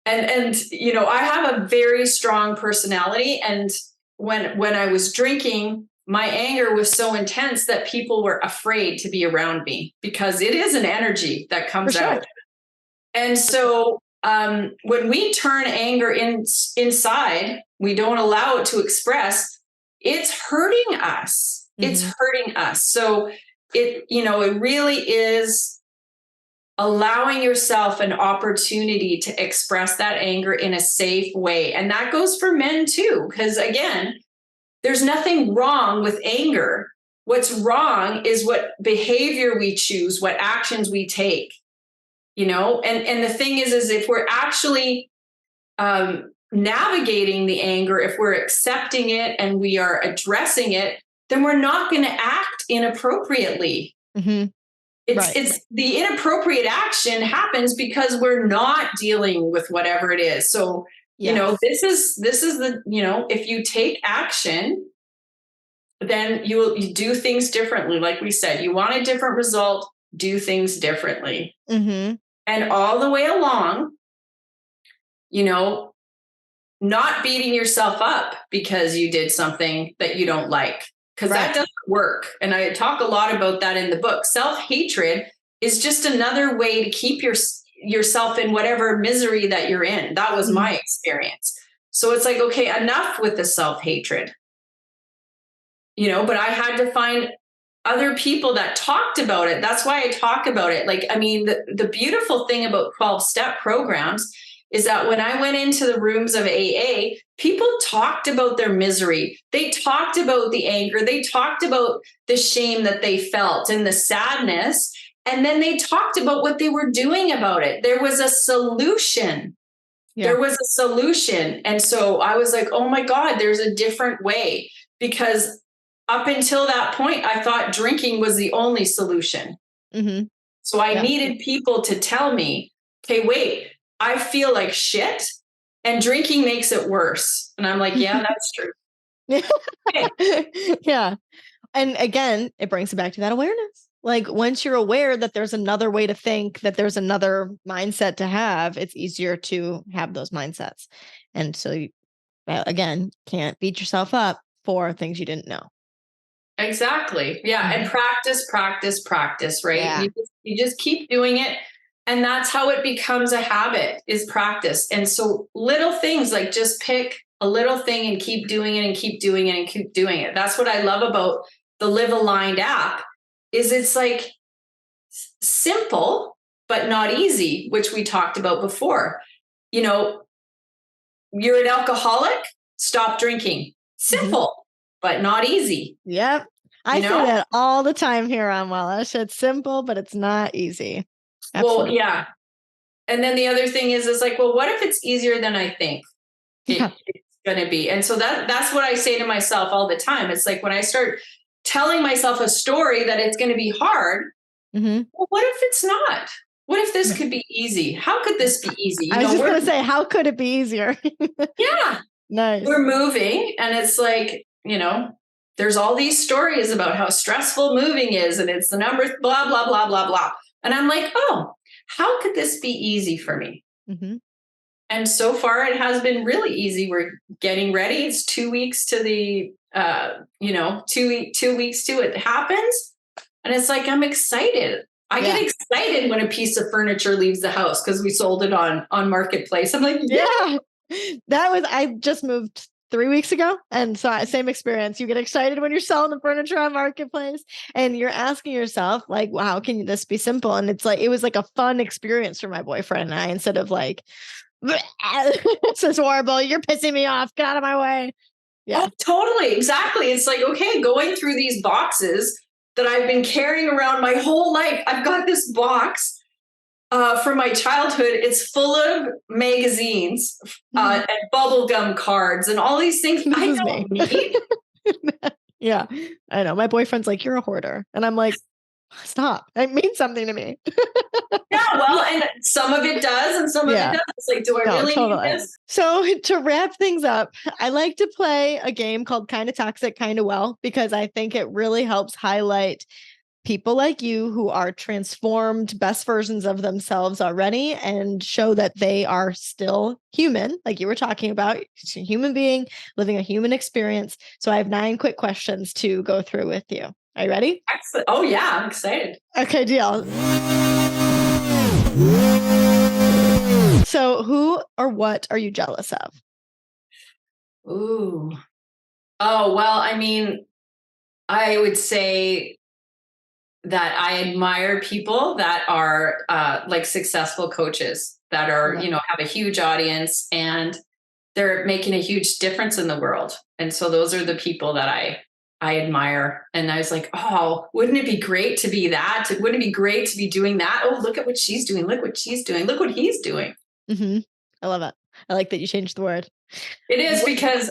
I have a very strong personality, and when I was drinking, my anger was so intense that people were afraid to be around me because it is an energy that For comes sure. out. And so when we turn anger inside, we don't allow it to express, it's hurting us. It's hurting us. So it really is allowing yourself an opportunity to express that anger in a safe way. And that goes for men too, because again, there's nothing wrong with anger. What's wrong is what behavior we choose, what actions we take, and the thing is if we're actually navigating the anger, if we're accepting it and we are addressing it, then we're not going to act inappropriately. It's the inappropriate action happens because we're not dealing with whatever it is. So this is the if you take action, then you do things differently. Like we said, you want a different result, do things differently. And all the way along, not beating yourself up because you did something that you don't like, because that doesn't work. And I talk a lot about that in the book. Self-hatred is just another way to keep yourself in whatever misery that you're in. That was my experience. So it's like, okay, enough with the self-hatred, but I had to find other people that talked about it. That's why I talk about it. Like, I mean, the beautiful thing about 12-step programs is that when I went into the rooms of AA, people talked about their misery. They talked about the anger. They talked about the shame that they felt and the sadness. And then they talked about what they were doing about it. There was a solution. Yeah. There was a solution. And so I was like, oh my God, there's a different way. Because up until that point, I thought drinking was the only solution. So I needed people to tell me, okay, wait, I feel like shit and drinking makes it worse. And I'm like, yeah, that's true. Okay. Yeah. And again, it brings it back to that awareness. Like once you're aware that there's another way to think, that there's another mindset to have, it's easier to have those mindsets. And so you, again, can't beat yourself up for things you didn't know. Exactly. Yeah. And practice, right? Yeah. You just keep doing it. And that's how it becomes a habit, is practice. And so little things, like just pick a little thing and keep doing it and keep doing it and keep doing it. That's what I love about the Live Aligned app, is it's like simple, but not easy, which we talked about before. You know, you're an alcoholic, stop drinking. Simple, but not easy. Yep. I say that all the time here on Wellish. It's simple, but it's not easy. Absolutely. Well, yeah. And then the other thing is like, well, what if it's easier than I think it's going to be? And so that's what I say to myself all the time. It's like, when I start telling myself a story that it's going to be hard, well, what if it's not? What if this could be easy? How could this be easy? I was just going to say, how could it be easier? Yeah. Nice. We're moving, and it's like, there's all these stories about how stressful moving is, and it's the numbers, blah, blah, blah, blah, blah. And I'm like, oh, how could this be easy for me? And so far it has been really easy. We're getting ready. It's 2 weeks to the, 2 weeks to it happens. And it's like, I'm excited. I get excited when a piece of furniture leaves the house because we sold it on Marketplace. I'm like, yeah, I just moved 3 weeks ago. And so same experience. You get excited when you're selling the furniture on Marketplace, and you're asking yourself, like, wow, how can this be simple? And it's like, it was like a fun experience for my boyfriend and I, instead of like, this is horrible, you're pissing me off, get out of my way. Yeah, totally. Exactly. It's like, okay, going through these boxes that I've been carrying around my whole life. I've got this box from my childhood. It's full of magazines and bubblegum cards and all these things I don't need. Yeah, I know. My boyfriend's like, you're a hoarder. And I'm like, stop. It means something to me. Yeah, well, and some of it does, and some of it doesn't. It's like, do I really need this? So to wrap things up, I like to play a game called Kind of Toxic, Kind of Well, because I think it really helps highlight people like you who are transformed, best versions of themselves already, and show that they are still human, like you were talking about, a human being living a human experience. So I have 9 quick questions to go through with you. Are you ready? Excellent. Oh yeah, I'm excited. Okay, deal. So who or what are you jealous of? Ooh. Oh, well, I mean, I would say that I admire people that are like successful coaches that are, have a huge audience and they're making a huge difference in the world. And so those are the people that I admire. And I was like, oh, wouldn't it be great to be that? Wouldn't it be great to be doing that? Oh, look at what she's doing. Look what she's doing. Look what he's doing. I love it. I like that you changed the word. It is because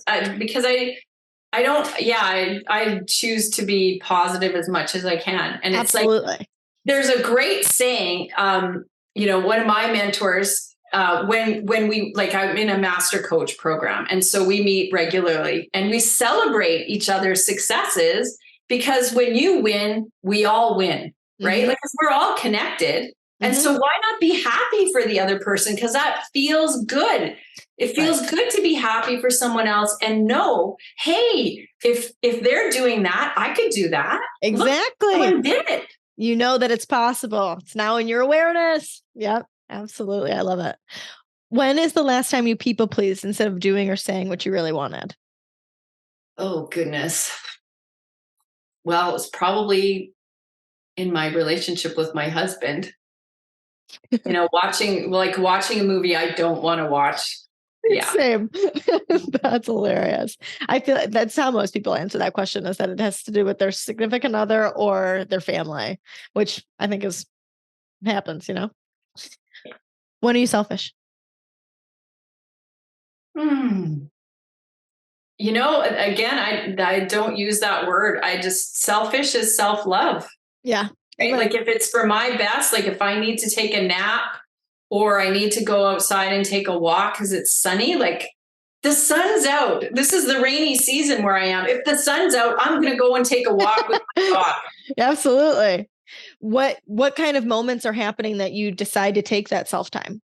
I don't, I choose to be positive as much as I can. And it's like, there's a great saying, one of my mentors, when we, like, I'm in a master coach program. And so we meet regularly and we celebrate each other's successes, because when you win, we all win, right? Like, we're all connected. And so why not be happy for the other person? Because that feels good. It feels good to be happy for someone else and know, hey, if they're doing that, I could do that. Exactly. Look, someone did it. You know that it's possible. It's now in your awareness. Yep, absolutely. I love it. When is the last time you people pleased instead of doing or saying what you really wanted? Oh, goodness. Well, it was probably in my relationship with my husband. Watching a movie I don't want to watch. Yeah. Same. That's hilarious. I feel like that's how most people answer that question, is that it has to do with their significant other or their family, which I think happens, When are you selfish? Again, I don't use that word. Selfish is self-love. Yeah. Right? Like, if it's for my best, like if I need to take a nap or I need to go outside and take a walk because it's sunny, like, the sun's out. This is the rainy season where I am. If the sun's out, I'm going to go and take a walk with my dog. Absolutely. What kind of moments are happening that you decide to take that self-time?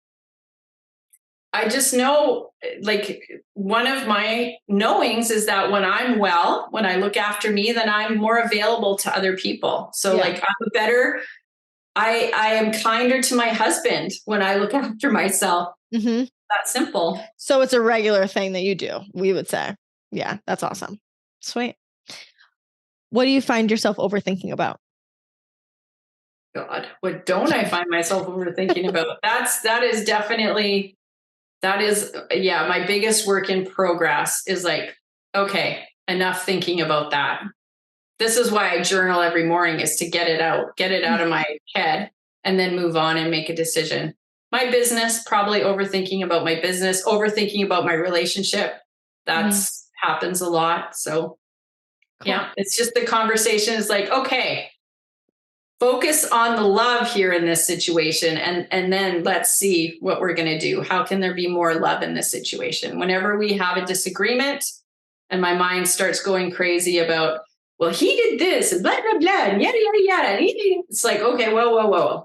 I just know, like, one of my knowings is that when I'm well, when I look after me, then I'm more available to other people. So like, I am kinder to my husband when I look after myself. Mm-hmm. That's simple. So it's a regular thing that you do, we would say. Yeah, that's awesome. Sweet. What do you find yourself overthinking about? God, what don't I find myself overthinking about? That is definitely, yeah, my biggest work in progress is like, okay, enough thinking about that. This is why I journal every morning, is to get it out of my head, and then move on and make a decision. My business, probably overthinking about my business, overthinking about my relationship. That's happens a lot. So Cool. yeah, it's just the conversation is like, okay, focus on the love here in this situation, and then let's see what we're going to do. How can there be more love in this situation? Whenever we have a disagreement and my mind starts going crazy about, well, he did this and blah blah blah and yada yada yada, it's like, okay, whoa,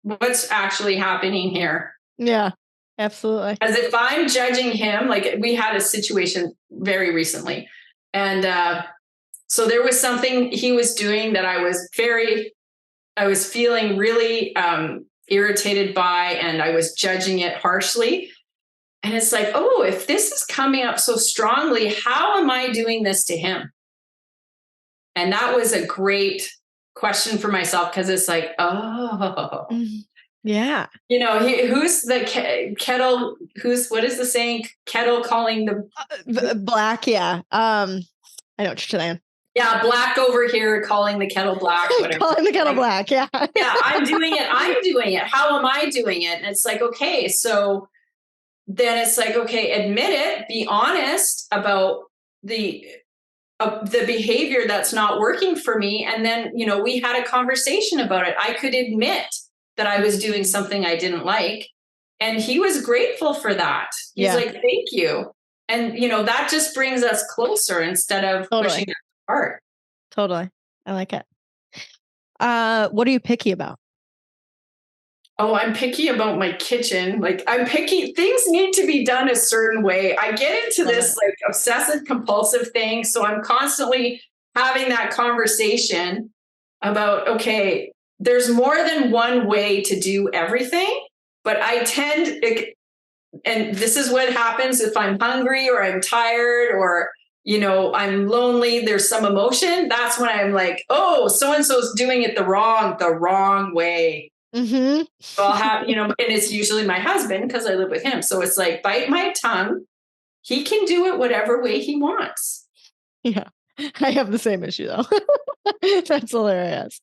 what's actually happening here? Yeah, absolutely. As if I'm judging him. Like, we had a situation very recently, and so there was something he was doing that I was feeling really irritated by, and I was judging it harshly. And it's like, oh, if this is coming up so strongly, how am I doing this to him? And that was a great question for myself, because it's like, oh, yeah. Who's the kettle? What is the saying? Kettle calling the black. Yeah. I know what you're saying. Yeah, black over here calling the kettle black. Whatever. Calling the kettle black. Yeah. Yeah, I'm doing it. How am I doing it? And it's like, okay, so then it's like, okay, admit it, be honest about the behavior that's not working for me. And then, we had a conversation about it. I could admit that I was doing something I didn't like. And he was grateful for that. He's like, thank you. And, that just brings us closer instead of pushing us apart. Totally. I like it. What are you picky about? Oh, I'm picky about my kitchen. Like, I'm picky. Things need to be done a certain way. I get into this like obsessive compulsive thing. So I'm constantly having that conversation about, okay, there's more than one way to do everything, but and this is what happens if I'm hungry or I'm tired or, I'm lonely, there's some emotion. That's when I'm like, oh, so-and-so's doing it the wrong way. Mm-hmm. So I'll have, and it's usually my husband, because I live with him. So it's like, bite my tongue. He can do it whatever way he wants. Yeah. I have the same issue though. That's hilarious.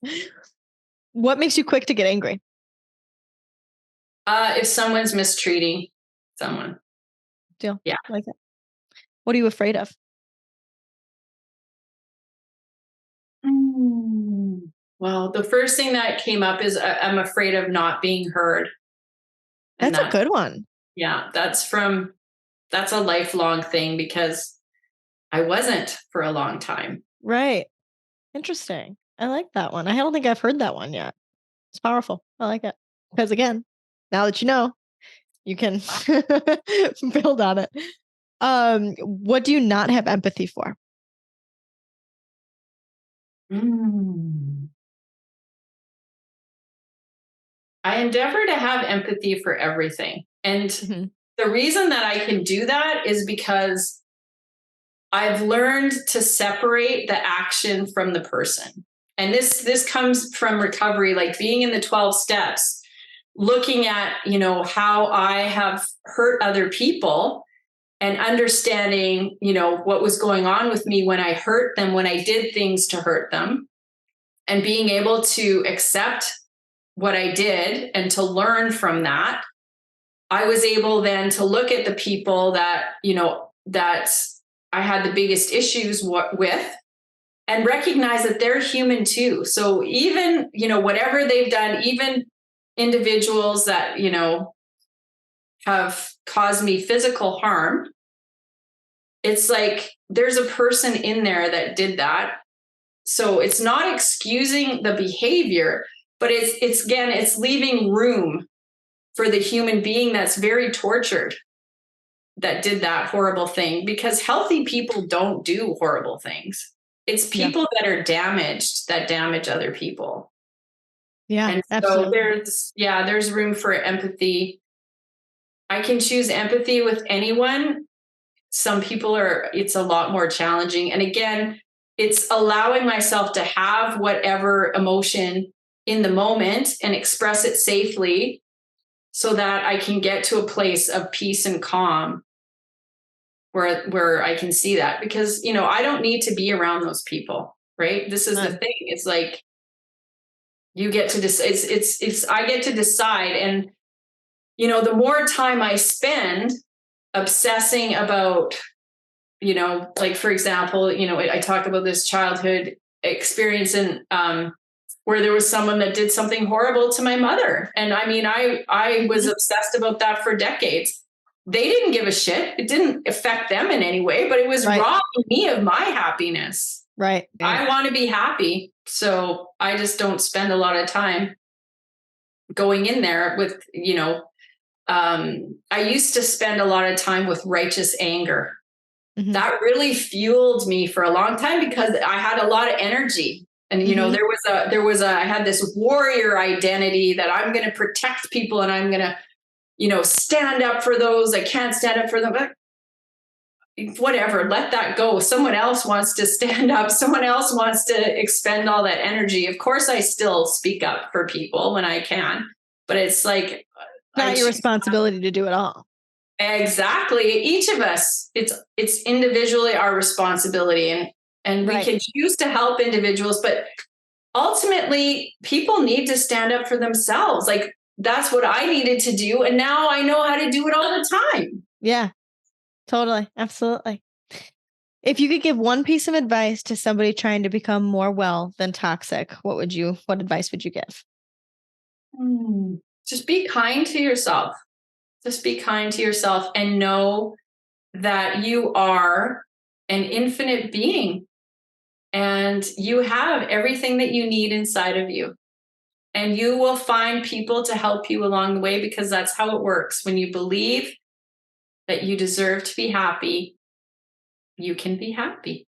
What makes you quick to get angry? If someone's mistreating someone. Deal. Yeah. Like it. What are you afraid of? Well, the first thing that came up is I'm afraid of not being heard. That's a good one. Yeah, that's a lifelong thing, because I wasn't for a long time. Right. Interesting. I like that one. I don't think I've heard that one yet. It's powerful. I like it. Because again, now that you know, you can build on it. What do you not have empathy for? I endeavor to have empathy for everything. And the reason that I can do that is because I've learned to separate the action from the person. And this comes from recovery, like being in the 12 steps, looking at, how I have hurt other people, and understanding, what was going on with me when I hurt them, when I did things to hurt them, and being able to accept what I did and to learn from that. I was able then to look at the people that, that I had the biggest issues with, and recognize that they're human too. So even, whatever they've done, even individuals that, have caused me physical harm, it's like there's a person in there that did that. So it's not excusing the behavior, but it's leaving room for the human being that's very tortured, that did that horrible thing, because healthy people don't do horrible things. It's people that are damaged that damage other people. Yeah, And so absolutely. there's room for empathy. I can choose empathy with anyone. Some people it's a lot more challenging. And again, it's allowing myself to have whatever emotion in the moment and express it safely so that I can get to a place of peace and calm where I can see that, because I don't need to be around those people, right? This is the thing. It's like you get to decide. It's I get to decide, and the more time I spend obsessing about, like for example, I talk about this childhood experience and where there was someone that did something horrible to my mother, and I mean, I was obsessed about that for decades. They didn't give a shit. It didn't affect them in any way, but it was robbing me of my happiness. Right. I want to be happy. So I just don't spend a lot of time going in there with, I used to spend a lot of time with righteous anger. Mm-hmm. That really fueled me for a long time because I had a lot of energy. And, I had this warrior identity that I'm going to protect people and I'm going to, stand up for those. I can't stand up for them. But whatever, let that go. Someone else wants to stand up. Someone else wants to expend all that energy. Of course, I still speak up for people when I can, but it's like not your responsibility to do it all. Exactly. Each of us, it's individually our responsibility, and we can choose to help individuals, but ultimately people need to stand up for themselves. Like that's what I needed to do. And now I know how to do it all the time. Yeah, totally. Absolutely. If you could give one piece of advice to somebody trying to become more well than toxic, what advice would you give? Just be kind to yourself. Just be kind to yourself and know that you are an infinite being and you have everything that you need inside of you. And you will find people to help you along the way, because that's how it works. When you believe that you deserve to be happy, you can be happy.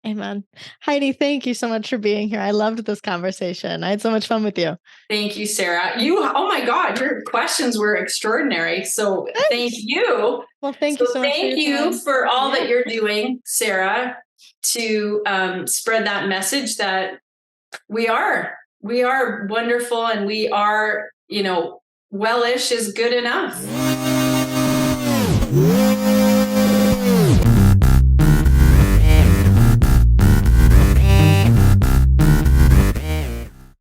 Amen. Heidi, thank you so much for being here. I loved this conversation. I had so much fun with you. Thank you, Sarah. Oh my God, your questions were extraordinary. So thank you. Well, thank you so much. Thank you for all that you're doing, Sarah, to spread that message that we are wonderful and we are, Wellish is good enough.